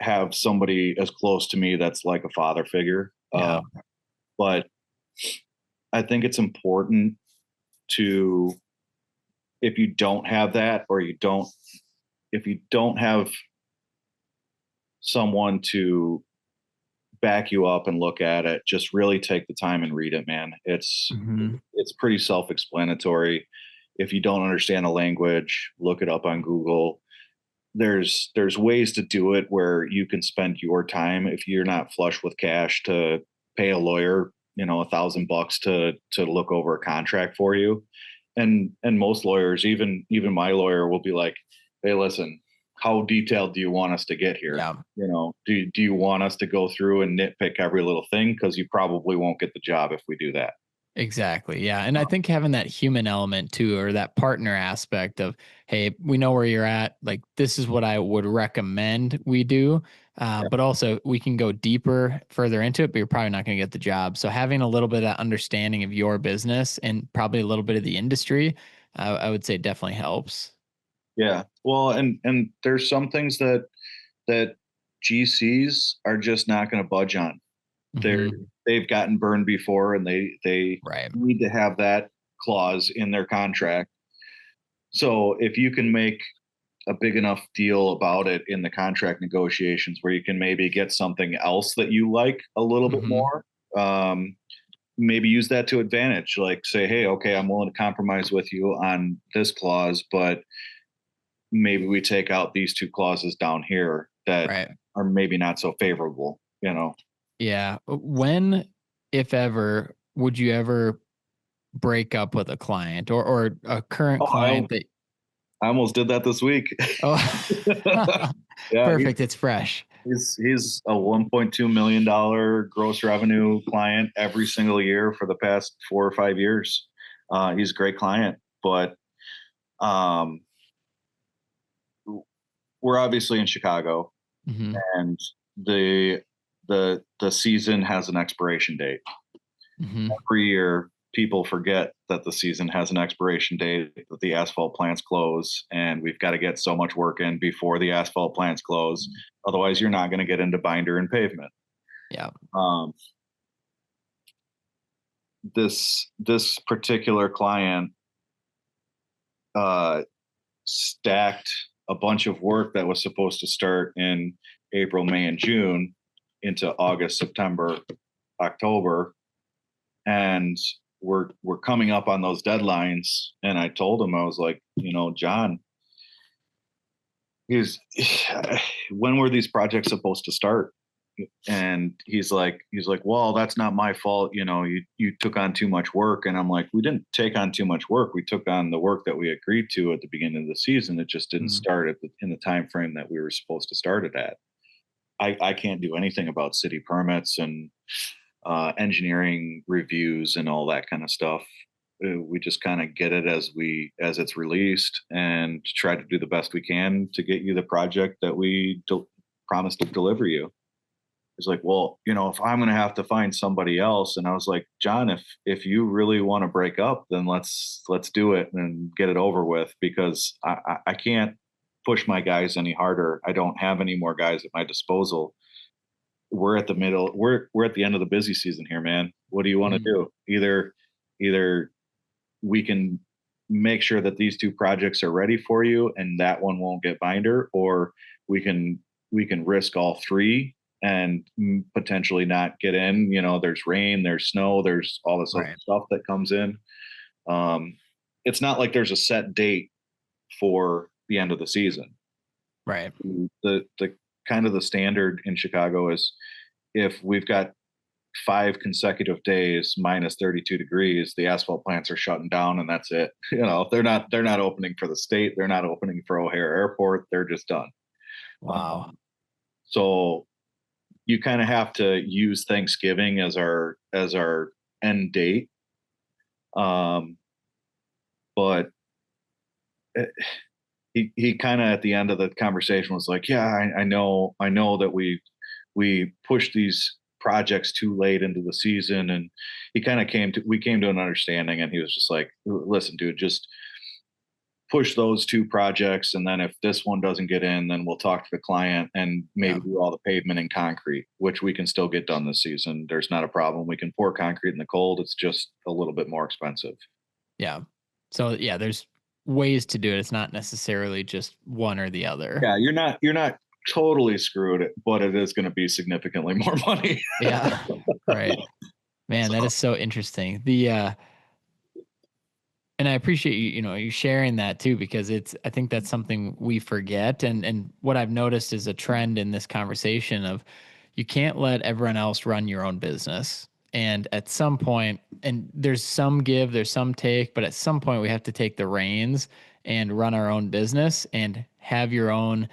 Speaker 2: have somebody as close to me that's like a father figure.
Speaker 1: Yeah.
Speaker 2: But I think it's important to, if you don't have that, or if you don't have someone to back you up and look at it, just really take the time and read it, man.
Speaker 1: Hmm.
Speaker 2: It's pretty self-explanatory. If you don't understand a language, look it up on Google. There's ways to do it where you can spend your time, if you're not flush with cash, to pay a lawyer, $1,000 to look over a contract for you. And most lawyers, even my lawyer, will be like, hey, listen, how detailed do you want us to get here?
Speaker 1: Yeah.
Speaker 2: Do you want us to go through and nitpick every little thing? Because you probably won't get the job if we do that.
Speaker 1: Exactly. Yeah. And I think having that human element too, or that partner aspect of, hey, we know where you're at. Like, this is what I would recommend we do.
Speaker 2: Yeah.
Speaker 1: But also, we can go deeper, further into it, but you're probably not going to get the job. So, having a little bit of understanding of your business and probably a little bit of the industry, I would say definitely helps.
Speaker 2: Yeah. Well, and there's some things that GCs are just not going to budge on. They're
Speaker 1: Hmm.
Speaker 2: they've gotten burned before, and they
Speaker 1: Right.
Speaker 2: need to have that clause in their contract. So if you can make a big enough deal about it in the contract negotiations, where you can maybe get something else that you like a little bit
Speaker 1: Hmm.
Speaker 2: more, maybe use that to advantage. Like, say, hey, okay, I'm willing to compromise with you on this clause, but maybe we take out these two clauses down here that
Speaker 1: Right.
Speaker 2: are maybe not so favorable.
Speaker 1: Yeah. When, if ever, would you ever break up with a client, or a current
Speaker 2: Oh,
Speaker 1: client that,
Speaker 2: I almost did that this week.
Speaker 1: oh,
Speaker 2: Yeah,
Speaker 1: perfect. It's fresh.
Speaker 2: he's a $1.2 million gross revenue client every single year for the past 4 or 5 years. He's a great client, but um, we're obviously in Chicago,
Speaker 1: Hmm.
Speaker 2: and the the season has an expiration date.
Speaker 1: Hmm.
Speaker 2: Every year, people forget that the season has an expiration date, that the asphalt plants close, and we've got to get so much work in before the asphalt plants close. Otherwise, you're not going to get into binder and pavement.
Speaker 1: Yeah.
Speaker 2: Um, this particular client uh, stacked a bunch of work that was supposed to start in April, May, and June into August, September, October, and we're coming up on those deadlines. And I told him, I was like, John, he's when were these projects supposed to start? And he's like, well, that's not my fault. You took on too much work. And I'm like, we didn't take on too much work. We took on the work that we agreed to at the beginning of the season. It just didn't
Speaker 1: Mm.
Speaker 2: start in the time frame that we were supposed to start it at. I can't do anything about city permits and engineering reviews and all that kind of stuff. We just kind of get it as it's released and try to do the best we can to get you the project that we promised to deliver you. It's like, well, if I'm going to have to find somebody else, and I was like, John, if you really want to break up, then let's do it and get it over with, because I can't push my guys any harder. I don't have any more guys at my disposal. We're at the middle. We're at the end of the busy season here, man. What do you want to
Speaker 1: Mm.
Speaker 2: do? Either we can make sure that these two projects are ready for you and that one won't get binder, or we can risk all three and potentially not get in. There's rain, there's snow, there's all this other
Speaker 1: Right.
Speaker 2: stuff that comes in. um, it's not like there's a set date for the end of the season.
Speaker 1: Right.
Speaker 2: The kind of the standard in Chicago is, if we've got 5 consecutive days minus 32 degrees, the asphalt plants are shutting down, and that's it. They're not opening for the state. They're not opening for O'Hare Airport. They're just done.
Speaker 1: Wow.
Speaker 2: So you kind of have to use Thanksgiving as our end date. Um, but he kind of, at the end of the conversation, was like, yeah, I know that we pushed these projects too late into the season. And we came to an understanding, and he was just like, listen, dude, just push those two projects, and then if this one doesn't get in, then we'll talk to the client and maybe
Speaker 1: Yeah.
Speaker 2: do all the pavement and concrete, which we can still get done this season. There's not a problem. We can pour concrete in the cold. It's just a little bit more expensive.
Speaker 1: Yeah. So yeah, there's ways to do it. It's not necessarily just one or the other.
Speaker 2: Yeah, you're not totally screwed, but it is going to be significantly more money.
Speaker 1: Yeah. Right. Man, that
Speaker 2: So
Speaker 1: is so interesting. And I appreciate you sharing that too, because I think that's something we forget. And what I've noticed is a trend in this conversation of, you can't let everyone else run your own business. And at some point, and there's some give, there's some take, but at some point we have to take the reins and run our own business and have your own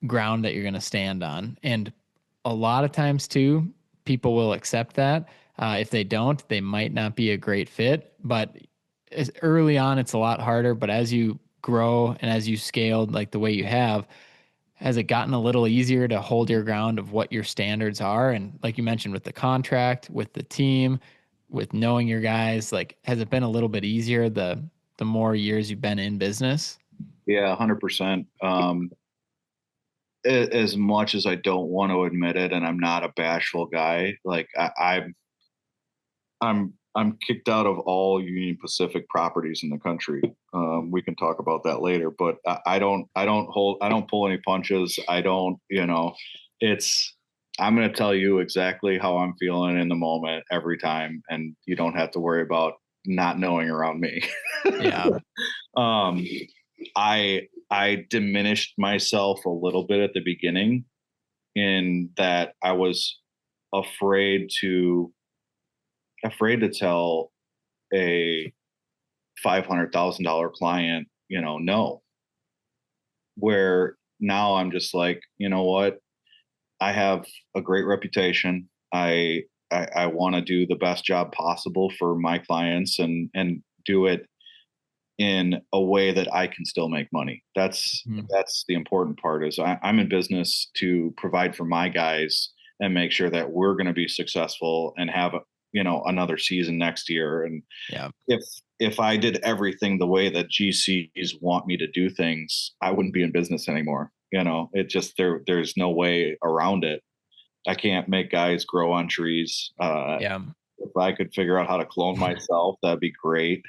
Speaker 1: ground that you're going to stand on. And a lot of times too, people will accept that. If they don't, they might not be a great fit. But early on, it's a lot harder. But as you grow and as you scaled like the way you have, has it gotten a little easier to hold your ground of what your standards are? And like you mentioned, with the contract, with the team, with knowing your guys, like, has it been a little bit easier the more years you've been in business?
Speaker 2: yeah, 100%. As much as I don't want to admit it, and I'm not a bashful guy, like I'm kicked out of all Union Pacific properties in the country. We can talk about that later, but I don't pull any punches. I don't, it's, I'm going to tell you exactly how I'm feeling in the moment every time, and you don't have to worry about not knowing around me.
Speaker 1: Yeah.
Speaker 2: um, I diminished myself a little bit at the beginning, in that I was afraid to tell a $500,000 client, no. Where now I'm just like, you know what? I have a great reputation. I want to do the best job possible for my clients, and do it in a way that I can still make money. That's the important part is I'm in business to provide for my guys and make sure that we're going to be successful and have, another season next year. And
Speaker 1: Yeah.
Speaker 2: if I did everything the way that GCs want me to do things, I wouldn't be in business anymore. It just, there's no way around it. I can't make guys grow on trees.
Speaker 1: Yeah.
Speaker 2: If I could figure out how to clone myself, that'd be great.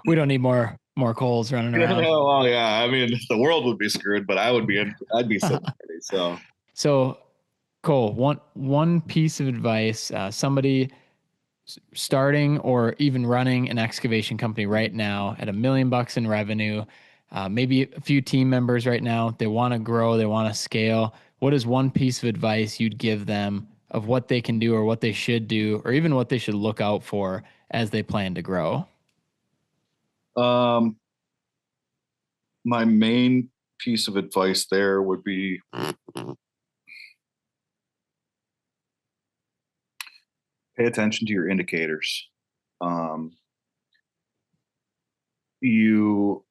Speaker 1: We don't need more Coles running around.
Speaker 2: Well, yeah. I mean, the world would be screwed, but I'd be so pretty.
Speaker 1: So, Cole, one piece of advice, somebody starting or even running an excavation company right now at $1 million in revenue, maybe a few team members right now, they want to grow, they want to scale. What is one piece of advice you'd give them of what they can do or what they should do, or even what they should look out for as they plan to grow?
Speaker 2: My main piece of advice there would be pay attention to your indicators. You're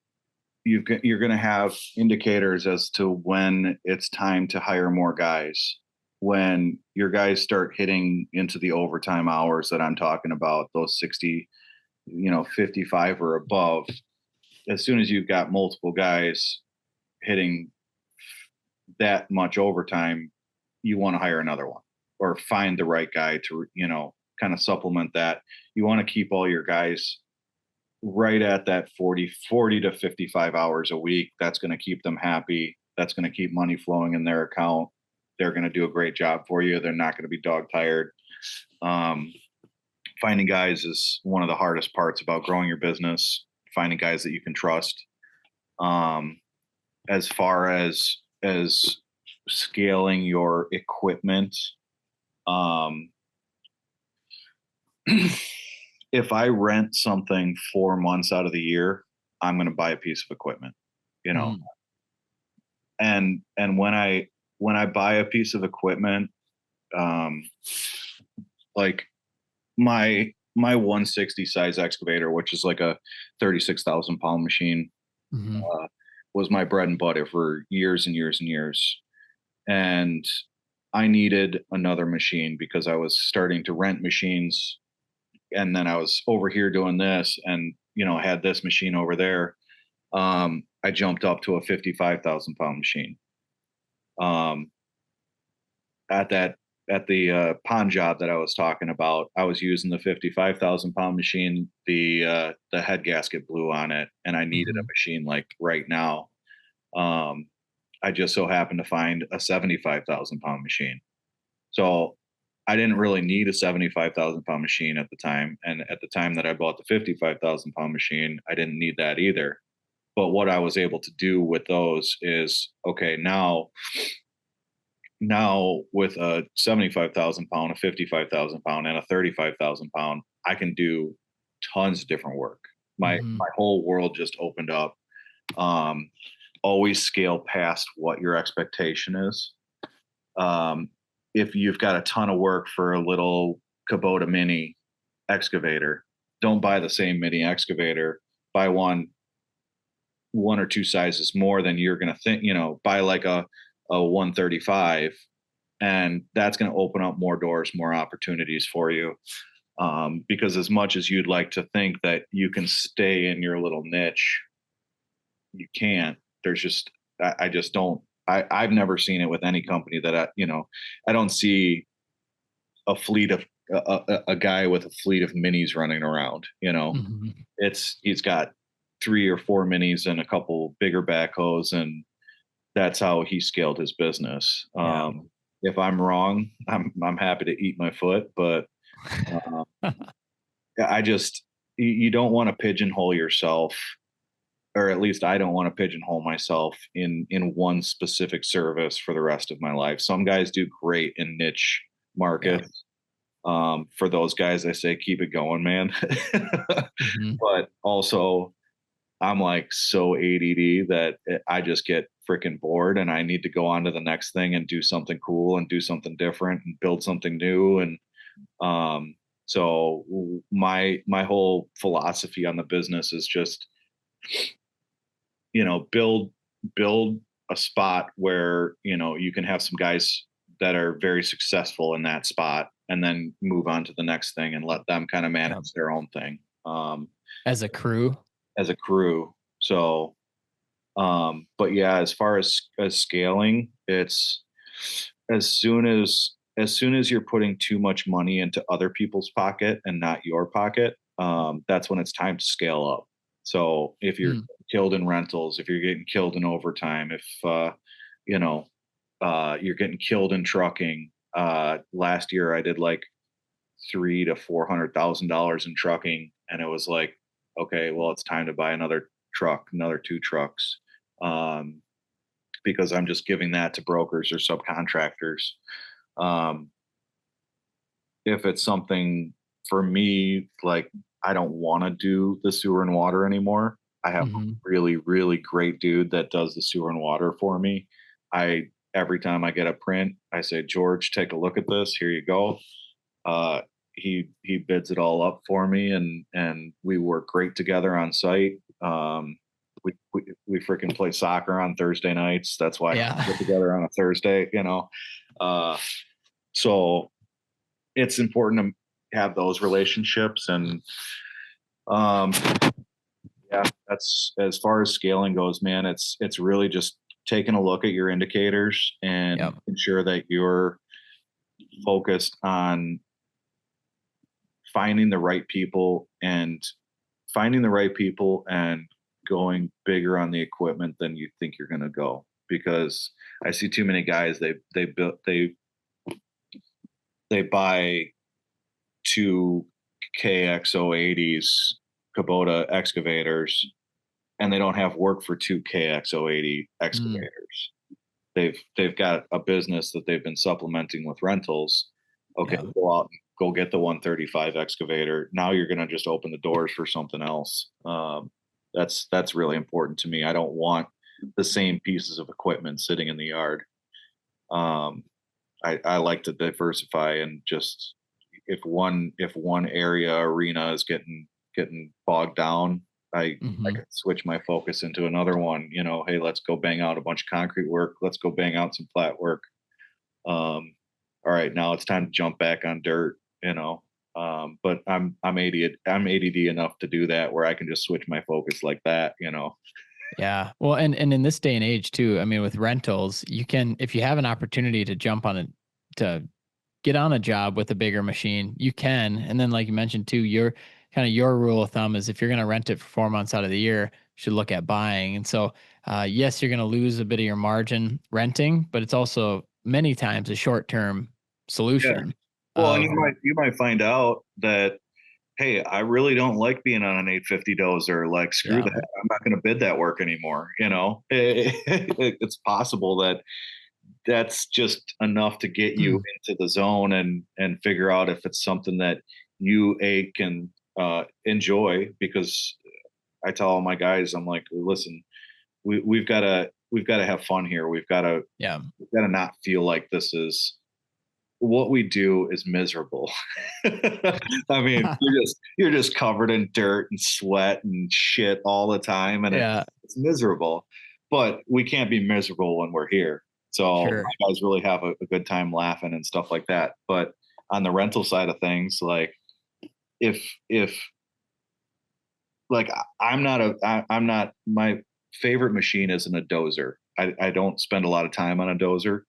Speaker 2: going to have indicators as to when it's time to hire more guys. When your guys start hitting into the overtime hours that I'm talking about, those 60, 55 or above, as soon as you've got multiple guys hitting that much overtime, you want to hire another one or find the right guy to, kind of supplement that. You want to keep all your guys right at that 40 to 55 hours a week. That's going to keep them happy. That's going to keep money flowing in their account. They're going to do a great job for you. They're not going to be dog tired. Finding guys is one of the hardest parts about growing your business. Finding guys that you can trust. As far as scaling your equipment, if I rent something 4 months out of the year, I'm going to buy a piece of equipment, and when I buy a piece of equipment, like my 160 size excavator, which is like a 36,000 pound machine, was my bread and butter for years and years and years. And I needed another machine because I was starting to rent machines. And then I was over here doing this and, had this machine over there. I jumped up to a 55,000 pound machine. At the pond job that I was talking about, I was using the 55,000 pound machine. The head gasket blew on it, and I needed a machine like right now. I just so happened to find a 75,000 pound machine. So I didn't really need a 75,000 pound machine at the time. And at the time that I bought the 55,000 pound machine, I didn't need that either. But what I was able to do with those is, okay, now with a 75,000 pound, a 55,000 pound, and a 35,000 pound, I can do tons of different work. My whole world just opened up. Always scale past what your expectation is. If you've got a ton of work for a little Kubota mini excavator, don't buy the same mini excavator. Buy one or two sizes more than you're going to think, buy like a 135, and that's going to open up more doors, more opportunities for you. Because as much as you'd like to think that you can stay in your little niche, you can't. There's just, I just don't, I've never seen it with any company that I don't see a fleet of a guy with a fleet of minis running around, he's got 3 or 4 minis and a couple bigger backhoes, and that's how he scaled his business. If I'm wrong, I'm happy to eat my foot, but you don't want to pigeonhole yourself, or at least I don't want to pigeonhole myself in one specific service for the rest of my life. Some guys do great in niche markets. For those guys, I say, keep it going, man. But also, I'm like so ADD that I just get freaking bored, and I need to go on to the next thing and do something cool and do something different and build something new. And So my whole philosophy on the business is just, build a spot where, you can have some guys that are very successful in that spot, and then move on to the next thing and let them kind of
Speaker 1: Yeah.
Speaker 2: manage their own thing,
Speaker 1: As a crew.
Speaker 2: as a crew. So, but yeah, as far as scaling, it's as soon as you're putting too much money into other people's pocket and not your pocket, that's when it's time to scale up. So if you're
Speaker 1: Mm.
Speaker 2: killed in rentals, if you're getting killed in overtime, if you know you're getting killed in trucking. Last year I did like $300,000 to $400,000 in trucking, and it was like, okay, well, it's time to buy another truck, another two trucks, um, because I'm just giving that to brokers or subcontractors. Um, if it's something for me, like I don't want to do the sewer and water anymore. I have a
Speaker 1: Mhm.
Speaker 2: really, really great dude that does the sewer and water for me. I Every time I get a print, I say, George, take a look at this. Here you go. Uh, he bids it all up for me, and we work great together on site. We freaking play soccer on Thursday nights. That's why
Speaker 1: Yeah.
Speaker 2: we get together on a Thursday. Uh, so it's important to have those relationships, and um, yeah, that's as far as scaling goes, man. It's really just taking a look at your indicators and
Speaker 1: Yep.
Speaker 2: ensure that you're focused on finding the right people and finding the right people and going bigger on the equipment than you think you're going to go, because I see too many guys, they buy two KX080s Kubota excavators, and they don't have work for two KX080
Speaker 1: Mm.
Speaker 2: excavators. They've got a business that they've been supplementing with rentals. Okay,
Speaker 1: Yeah.
Speaker 2: go out and go get the 135 excavator. Now you're going to just open the doors for something else. That's really important to me. I don't want the same pieces of equipment sitting in the yard. Um, I like to diversify, and just if one area arena is getting bogged down, I
Speaker 1: Mhm.
Speaker 2: can switch my focus into another one. Hey, let's go bang out a bunch of concrete work. Let's go bang out some flat work. All right, now it's time to jump back on dirt. But I'm ADD enough to do that, where I can just switch my focus like that.
Speaker 1: Yeah. Well, and in this day and age too, I mean, with rentals, you can, if you have an opportunity to jump on it, to get on a job with a bigger machine, you can. And then, like you mentioned too, your rule of thumb is if you're going to rent it for 4 months out of the year, you should look at buying. And so, yes, you're going to lose a bit of your margin renting, but it's also many times a short term
Speaker 2: Yeah.
Speaker 1: solution
Speaker 2: Well, and
Speaker 1: of,
Speaker 2: you might find out that, hey, I really don't like being on an 850 dozer. Like, screw
Speaker 1: yeah.
Speaker 2: that. I'm not going to bid that work anymore. It's possible that that's just enough to get you into the zone, and figure out if it's something that you can enjoy. Because I tell all my guys, I'm like, listen, we've got to have fun here.
Speaker 1: Yeah.
Speaker 2: We've got to not feel like this is what we do is miserable. I mean, you're just covered in dirt and sweat and shit all the time, and
Speaker 1: Yeah.
Speaker 2: it's miserable. But we can't be miserable when we're here. So
Speaker 1: Sure.
Speaker 2: my guys really have a good time laughing and stuff like that. But on the rental side of things, like, if like I'm not, my favorite machine isn't a dozer. I don't spend a lot of time on a dozer.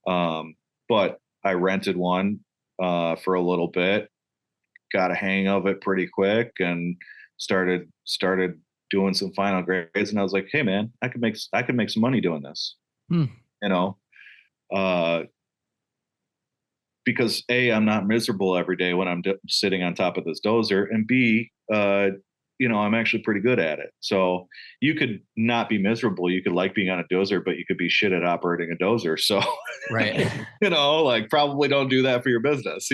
Speaker 2: But I rented one for a little bit, got a hang of it pretty quick, and started doing some final grades. And I was like, hey man, I could make some money doing this.
Speaker 1: Hmm.
Speaker 2: You know, uh, because A, I'm not miserable every day when I'm sitting on top of this dozer, and B, I'm actually pretty good at it. So you could not be miserable. You could like being on a dozer, but you could be shit at operating a dozer. So,
Speaker 1: Right.
Speaker 2: like, probably don't do that for your business.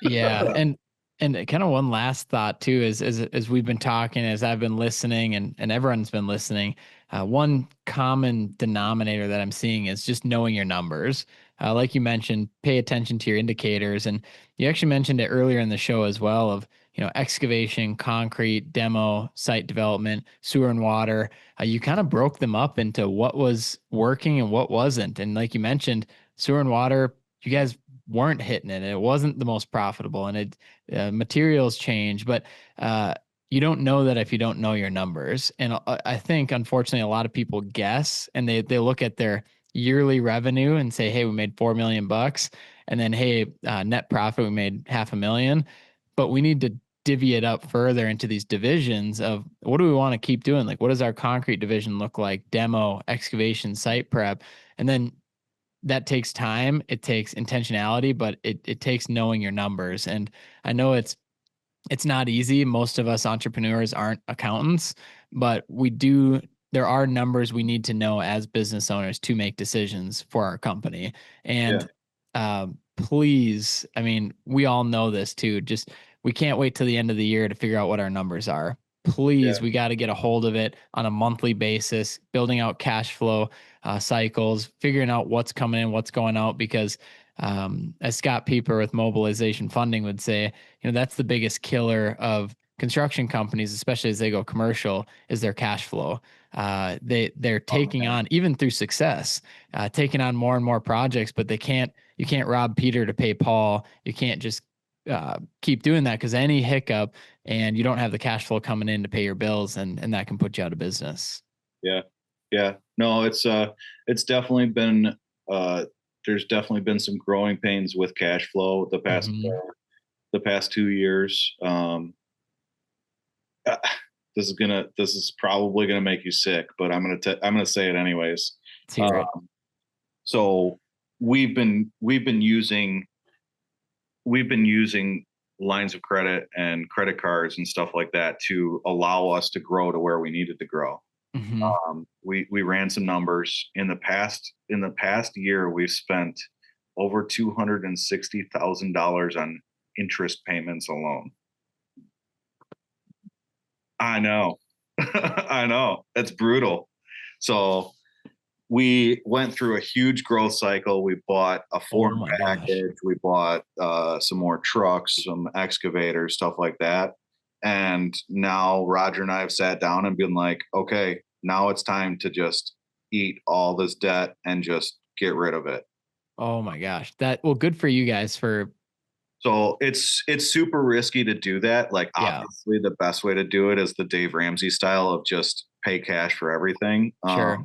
Speaker 1: Yeah, and kind of one last thought too is as we've been talking, as I've been listening, and everyone's been listening, one common denominator that I'm seeing is just knowing your numbers. like you mentioned, pay attention to your indicators. And you actually mentioned it earlier in the show as well of, excavation, concrete, demo, site development, sewer and water. You kind of broke them up into what was working and what wasn't. And like you mentioned, sewer and water, you guys weren't hitting it. It wasn't the most profitable, and materials change, but you don't know that if you don't know your numbers. And I think, unfortunately, a lot of people guess, and they look at their yearly revenue and say, "Hey, we made 4 million bucks," and then, "Hey, net profit, we made 500,000." But we need to divvy it up further into these divisions of what do we want to keep doing? Like, what does our concrete division look like? Demo, excavation, site prep, and then that takes time. It takes intentionality, but it takes knowing your numbers. And I know it's not easy. Most of us entrepreneurs aren't accountants, but there are numbers we need to know as business owners to make decisions for our company.
Speaker 2: Yeah.
Speaker 1: And please, I mean, we all know this too. Just we can't wait till the end of the year to figure out what our numbers are.
Speaker 2: Yeah.
Speaker 1: Please, we got to get a hold of it on a monthly basis, building out cash flow cycles, figuring out what's coming in, what's going out, because as Scott Pieper with Mobilization Funding would say, that's the biggest killer of construction companies, especially as they go commercial, is their cash flow. They're
Speaker 2: Oh,
Speaker 1: taking
Speaker 2: man.
Speaker 1: on, even through success, taking on more and more projects, but you can't rob Peter to pay Paul. You can't just keep doing that, because any hiccup and you don't have the cash flow coming in to pay your bills, and that can put you out of business.
Speaker 2: Yeah. Yeah. No, it's definitely been, there's definitely been some growing pains with cash flow
Speaker 1: Mm-hmm.
Speaker 2: the past 2 years. Uh, this is probably gonna make you sick, but I'm gonna say it anyways.
Speaker 1: Let's
Speaker 2: Uh,
Speaker 1: hear it.
Speaker 2: so we've been using lines of credit and credit cards and stuff like that to allow us to grow to where we needed to grow.
Speaker 1: Mm-hmm.
Speaker 2: We ran some numbers in the past year. We've spent over $260,000 on interest payments alone. I know. I know. It's brutal. So we went through a huge growth cycle. We bought a
Speaker 1: Oh
Speaker 2: form
Speaker 1: my gosh.
Speaker 2: package. We bought some more trucks, some excavators, stuff like that. And now Roger and I have sat down and been like, okay, now it's time to just eat all this debt and just get rid of it.
Speaker 1: Oh my gosh. Well, good for you guys for,
Speaker 2: So it's super risky to do that. Like
Speaker 1: yeah,
Speaker 2: obviously the best way to do it is the Dave Ramsey style of just pay cash for everything.
Speaker 1: sure.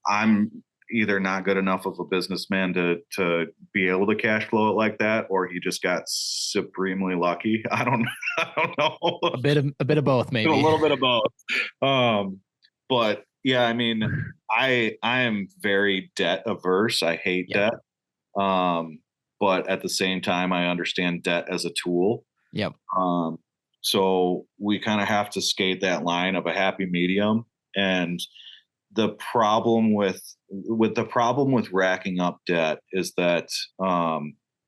Speaker 2: I'm either not good enough of a businessman to be able to cash flow it like that, or he just got supremely lucky. I don't I don't know.
Speaker 1: A bit of both,
Speaker 2: A
Speaker 1: maybe.
Speaker 2: little bit of both. But yeah, I mean, I am very debt averse. I hate
Speaker 1: Yep.
Speaker 2: debt. Um, but at the same time, I understand debt as a tool.
Speaker 1: Yep.
Speaker 2: Um, so we kind of have to skate that line of a happy medium. And the problem with racking up debt is that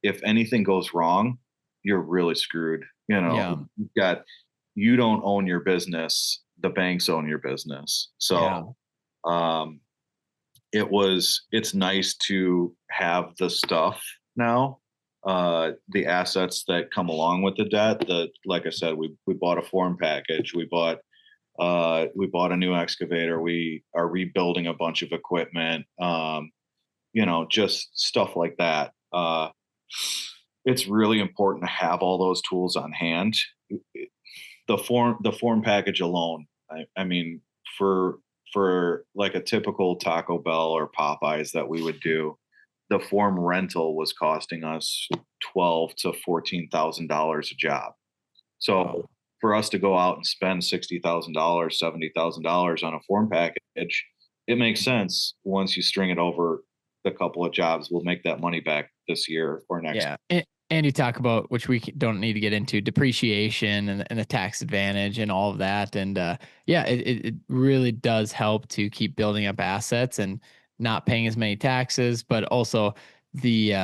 Speaker 2: if anything goes wrong, you're really screwed. You know,
Speaker 1: Yeah.
Speaker 2: you don't own your business; the banks own your business.
Speaker 1: Yeah.
Speaker 2: So um, it's nice to have the stuff now, the assets that come along with the debt. The Like I said, we bought a form package. We bought a new excavator. We are rebuilding a bunch of equipment. Just stuff like that. It's really important to have all those tools on hand. The form package alone. I mean, for like a typical Taco Bell or Popeyes that we would do, the form rental was costing us $12,000 to $14,000 a job. So
Speaker 1: Wow.
Speaker 2: for us to go out and spend $60,000, $70,000 on a form package, it makes sense once you string it over a couple of jobs. We'll make that money back this year or next.
Speaker 1: Yeah. And you talk about, which we don't need to get into, depreciation and the tax advantage and all of that. And yeah, it really does help to keep building up assets and not paying as many taxes, but also the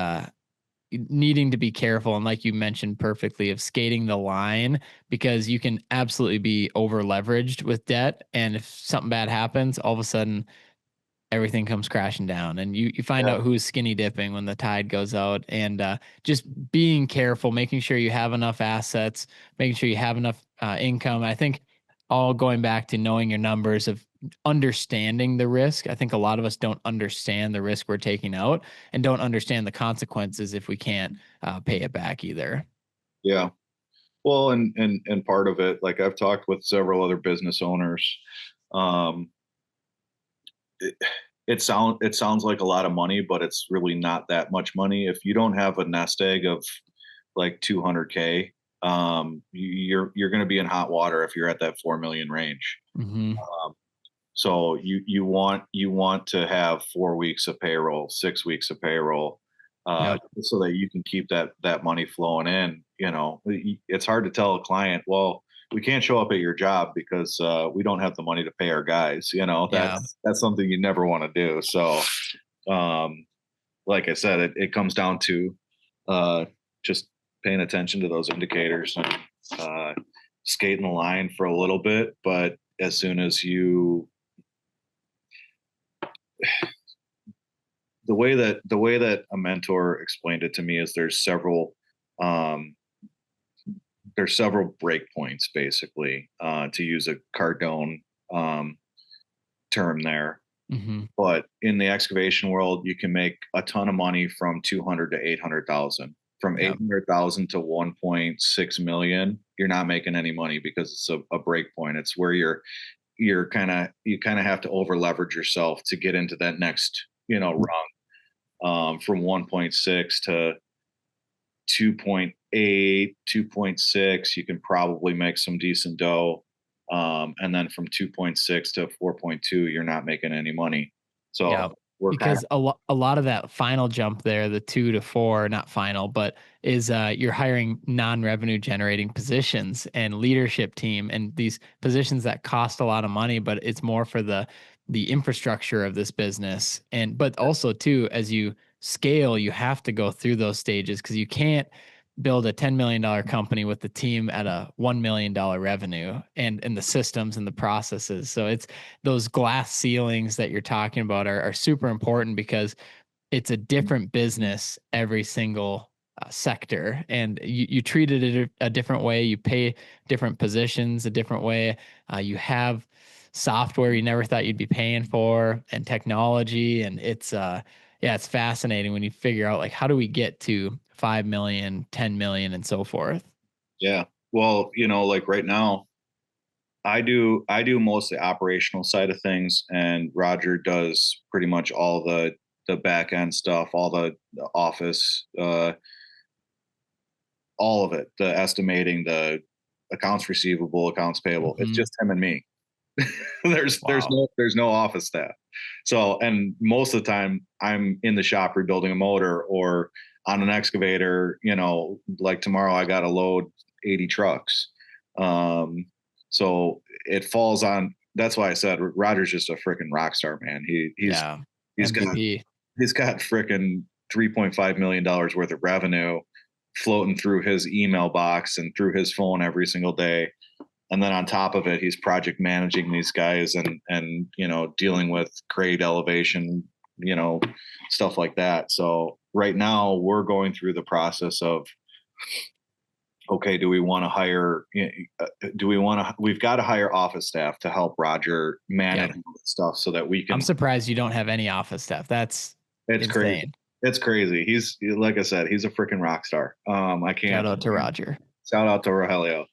Speaker 1: needing to be careful. And like you mentioned perfectly, of skating the line, because you can absolutely be over leveraged with debt. And if something bad happens, all of a sudden everything comes crashing down, and you find
Speaker 2: Yeah.
Speaker 1: out who's skinny dipping when the tide goes out. And just being careful, making sure you have enough assets, making sure you have enough income. I think all going back to knowing your numbers, of understanding the risk. I think a lot of us don't understand the risk we're taking out, and don't understand the consequences if we can't pay it back either.
Speaker 2: Yeah. Well, and part of it, like I've talked with several other business owners. Um, it, it sounds like a lot of money, but it's really not that much money. If you don't have a nest egg of like 200K, you're going to be in hot water if you're at that 4 million range.
Speaker 1: Hmm.
Speaker 2: Um, so you want to have 4 weeks of payroll, 6 weeks of payroll,
Speaker 1: Yep.
Speaker 2: so that you can keep that money flowing in. It's hard to tell a client, well, we can't show up at your job because we don't have the money to pay our guys.
Speaker 1: Yeah.
Speaker 2: That's something you never want to do. So, um, like I said, it comes down to just paying attention to those indicators and uh, skating the line for a little bit, but as soon as you the way that a mentor explained it to me is um, there's several break points, basically, to use a Cardone um, term there.
Speaker 1: Hmm.
Speaker 2: But in the excavation world, you can make a ton of money from 200 to 800,000. From
Speaker 1: Yep.
Speaker 2: 800,000 to 1.6 million, you're not making any money because it's a break point. It's where you kind of have to over leverage yourself to get into that next rung. From 1.6 to 2.8, 2.6, you can probably make some decent dough. And then from 2.6 to 4.2, you're not making any money.
Speaker 1: Yeah,
Speaker 2: So we're kind of,
Speaker 1: because a lot of that final jump there, the 2 to 4, not final, but is you're hiring non-revenue generating positions and leadership team, and these positions that cost a lot of money, but it's more for the infrastructure of this business. And but also too, as you scale, you have to go through those stages, because you can't build a $10 million company with the team at a $1 million revenue, and the systems and the processes. So it's those glass ceilings that you're talking about are super important, because it's a different business every single sector, and you treat it a different way. You pay different positions a different way. You have software you never thought you'd be paying for, and technology, and it's yeah, it's fascinating when you figure out, like, how do we get to 5 million, 10 million, and so forth.
Speaker 2: yeah. Well, like right now, I do mostly operational side of things, and Roger does pretty much all the back end stuff, all the office, all of it, the estimating, the accounts receivable, accounts payable. It's
Speaker 1: Hmm.
Speaker 2: just him and me. there's
Speaker 1: Wow.
Speaker 2: no office staff. So, and most of the time I'm in the shop rebuilding a motor or on an excavator. Like tomorrow I got to load 80 trucks. Um, so it falls on. That's why I said Roger's just a freaking rock star, man.
Speaker 1: Yeah.
Speaker 2: He's got
Speaker 1: MVP.
Speaker 2: he's got freaking $3.5 million worth of revenue floating through his email box and through his phone every single day. And then on top of it, he's project managing these guys and dealing with grade elevation, stuff like that. So right now we're going through the process of, okay, do we want to hire? We've got to hire office staff to help Roger
Speaker 1: Yep.
Speaker 2: manage stuff so that we
Speaker 1: I'm
Speaker 2: can.
Speaker 1: surprised you don't have any office staff. That's
Speaker 2: It's crazy.
Speaker 1: insane.
Speaker 2: It's crazy. He's, like I said, he's a freaking rock star. I
Speaker 1: Shout
Speaker 2: can't.
Speaker 1: out to Roger.
Speaker 2: Shout out to Rogelio.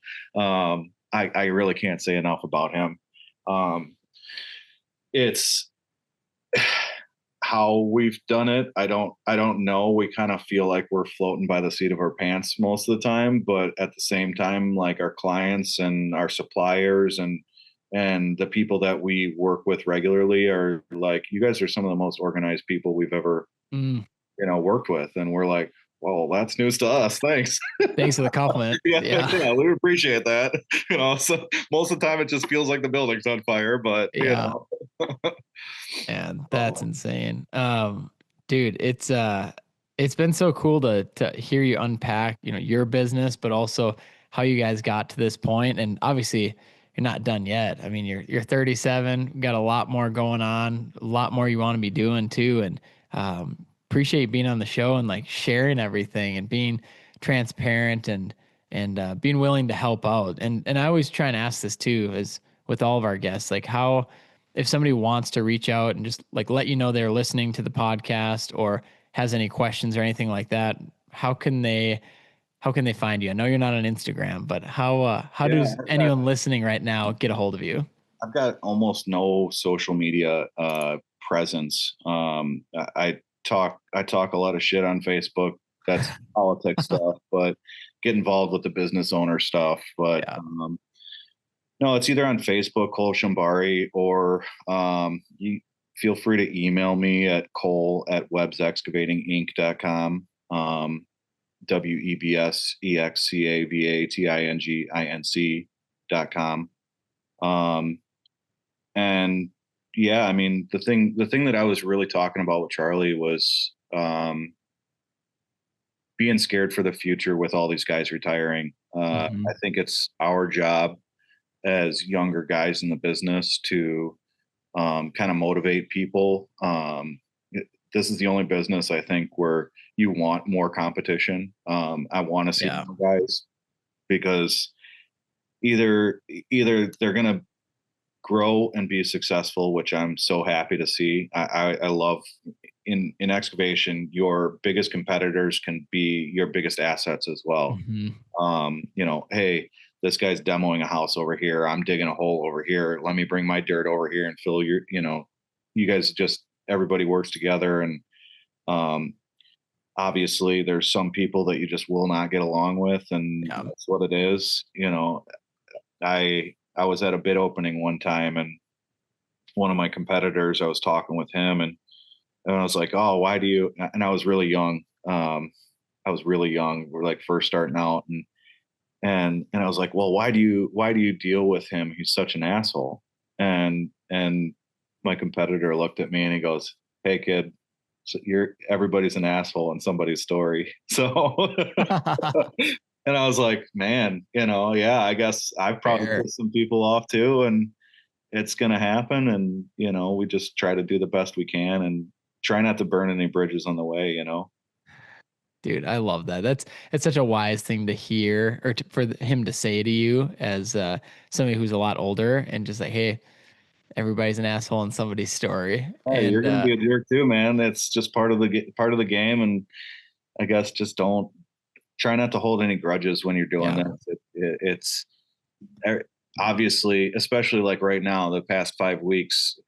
Speaker 2: I really can't say enough about him. Um, it's how we've done it. I don't know. We kind of feel like we're floating by the seat of our pants most of the time, but at the same time, like our clients and our suppliers and the people that we work with regularly are like, you guys are some of the most organized people we've ever
Speaker 1: Mm,
Speaker 2: worked with, and we're like, well, that's news to us. Thanks.
Speaker 1: thanks for the compliment.
Speaker 2: Yeah,
Speaker 1: Yeah.
Speaker 2: yeah, we appreciate that. So most of the time it just feels like the building's on fire, but
Speaker 1: Yeah. And that's
Speaker 2: oh,
Speaker 1: insane. Dude, it's been so cool to hear you unpack, your business, but also how you guys got to this point. And obviously, you're not done yet. I mean, you're 37, got a lot more going on, a lot more you want to be doing too. And appreciate being on the show and like sharing everything and being transparent and being willing to help out. And I always try and ask this too, is with all of our guests, like how if somebody wants to reach out and just like let you know they're listening to the podcast or has any questions or anything like that, how can they find you? I know you're not on Instagram, but how
Speaker 2: Yeah,
Speaker 1: does anyone listening right now get a hold of you?
Speaker 2: I've got almost no social media presence. I talk a lot of shit on Facebook. That's politics stuff, but get involved with the business owner stuff. But
Speaker 1: Yeah.
Speaker 2: no, it's either on Facebook, Cole Schambari, or you feel free to email me at cole@websexcavatinginc.com. WEBSEXCAVATINGINC.com. And yeah, I mean, the thing that I was really talking about with Charlie was being scared for the future with all these guys retiring.
Speaker 1: Hmm.
Speaker 2: I think it's our job as younger guys in the business to kind of motivate people. This is the only business I think where you want more competition. I want to see
Speaker 1: Yeah.
Speaker 2: more guys because either they're going to grow and be successful, which I'm so happy to see. I love in excavation, your biggest competitors can be your biggest assets as well.
Speaker 1: Hmm.
Speaker 2: Hey, this guy's demoing a house over here. I'm digging a hole over here. Let me bring my dirt over here and fill your, you guys just, everybody works together. And um, obviously there's some people that you just will not get along with. And
Speaker 1: Yeah.
Speaker 2: that's what it is. I was at a bid opening one time and one of my competitors, I was talking with him and I was like, oh, why do you, and I was really young. I was really young. We're like first starting out and I was like, well, why do you deal with him? He's such an asshole. And my competitor looked at me and he goes, hey kid, so everybody's an asshole in somebody's story. So and I was like, man, yeah, I guess I've probably
Speaker 1: Fair.
Speaker 2: pissed some people off too. And it's going to happen. And, we just try to do the best we can and try not to burn any bridges on the way.
Speaker 1: Dude, I love that. It's such a wise thing to hear or for him to say to you as somebody who's a lot older and just like, hey, everybody's an asshole in somebody's story.
Speaker 2: Hey, you're
Speaker 1: And
Speaker 2: going to be a jerk too, man. It's just part of the game. And I guess just don't try not to hold any grudges when you're doing
Speaker 1: yeah.
Speaker 2: this. It's er, obviously, especially like right now, the past 5 weeks,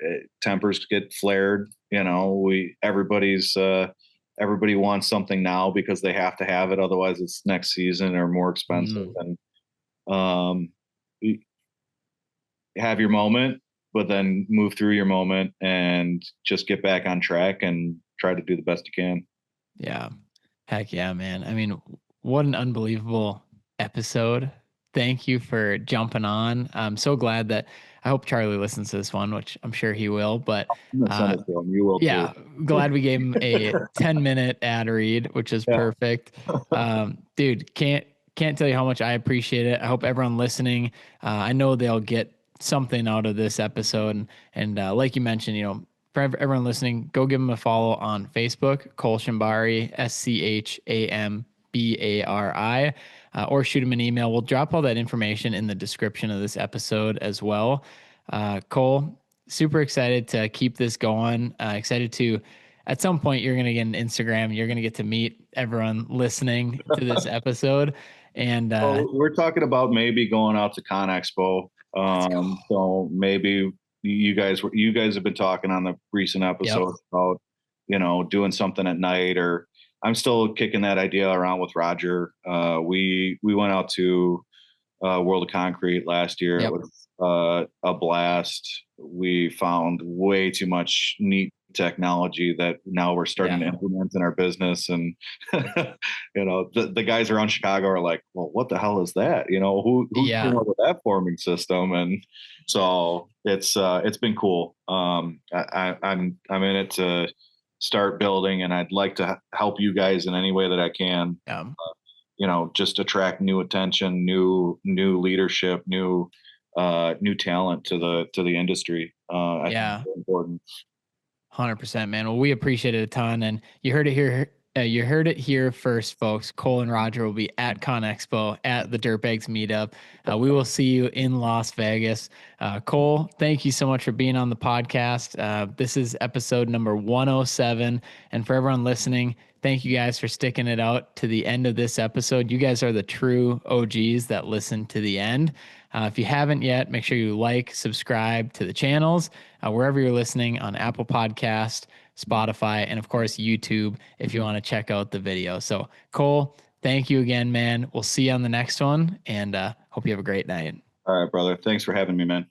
Speaker 2: tempers get flared. Everybody wants something now because they have to have it. Otherwise it's next season or more expensive.
Speaker 1: Mm,
Speaker 2: And you have your moment, but then move through your moment and just get back on track and try to do the best you can.
Speaker 1: yeah. Heck yeah, man. I mean, what an unbelievable episode. Thank you for jumping on. I'm so glad that I hope Charlie listens to this one, which I'm sure he will. But
Speaker 2: I'm gonna send
Speaker 1: uh,
Speaker 2: it to him. You will too.
Speaker 1: yeah, glad we gave him a 10-minute ad read, which is
Speaker 2: Yeah.
Speaker 1: perfect. Dude, can't tell you how much I appreciate it. I hope everyone listening, I know they'll get something out of this episode. And like you mentioned, for everyone listening, go give him a follow on Facebook, Cole Schambari, Schambari, or shoot him an email. We'll drop all that information in the description of this episode as well. Cole, super excited to keep this going. Excited to, at some point, you're going to get an Instagram. You're going to get to meet everyone listening to this episode. And
Speaker 2: Well, we're talking about maybe going out to Con Expo.
Speaker 1: let's go.
Speaker 2: So maybe you guys have been talking on the recent
Speaker 1: Yep.
Speaker 2: episode about, doing something at night, or I'm still kicking that idea around with Roger. We went out to World of Concrete last year. It
Speaker 1: Yep.
Speaker 2: was a blast. We found way too much neat technology that now we're starting to
Speaker 1: Yeah.
Speaker 2: implement in our business. And the guys around Chicago are like, well, what the hell is that? Who came
Speaker 1: Yeah.
Speaker 2: up with that forming system? And so it's been cool. I'm in it to start building, and I'd like to help you guys in any way that I can.
Speaker 1: Yeah.
Speaker 2: Just attract new attention, new leadership, new new talent to the industry. I think
Speaker 1: Yeah.
Speaker 2: it's important.
Speaker 1: 100%, man. Well, we appreciate it a ton, and you heard it here. You heard it here first, folks. Cole and Roger will be at Con Expo at the Dirtbags meetup. We will see you in Las Vegas. Cole, thank you so much for being on the podcast. This is episode number 107, and for everyone listening, thank you guys for sticking it out to the end of this episode. You guys are the true OGs that listen to the end. If you haven't yet, make sure you like, subscribe to the channels wherever you're listening on Apple Podcast, Spotify, and of course YouTube if you want to check out the video. So Cole, thank you again, man. We'll see you on the next one, and hope you have a great night.
Speaker 2: All right, brother. Thanks for having me, man.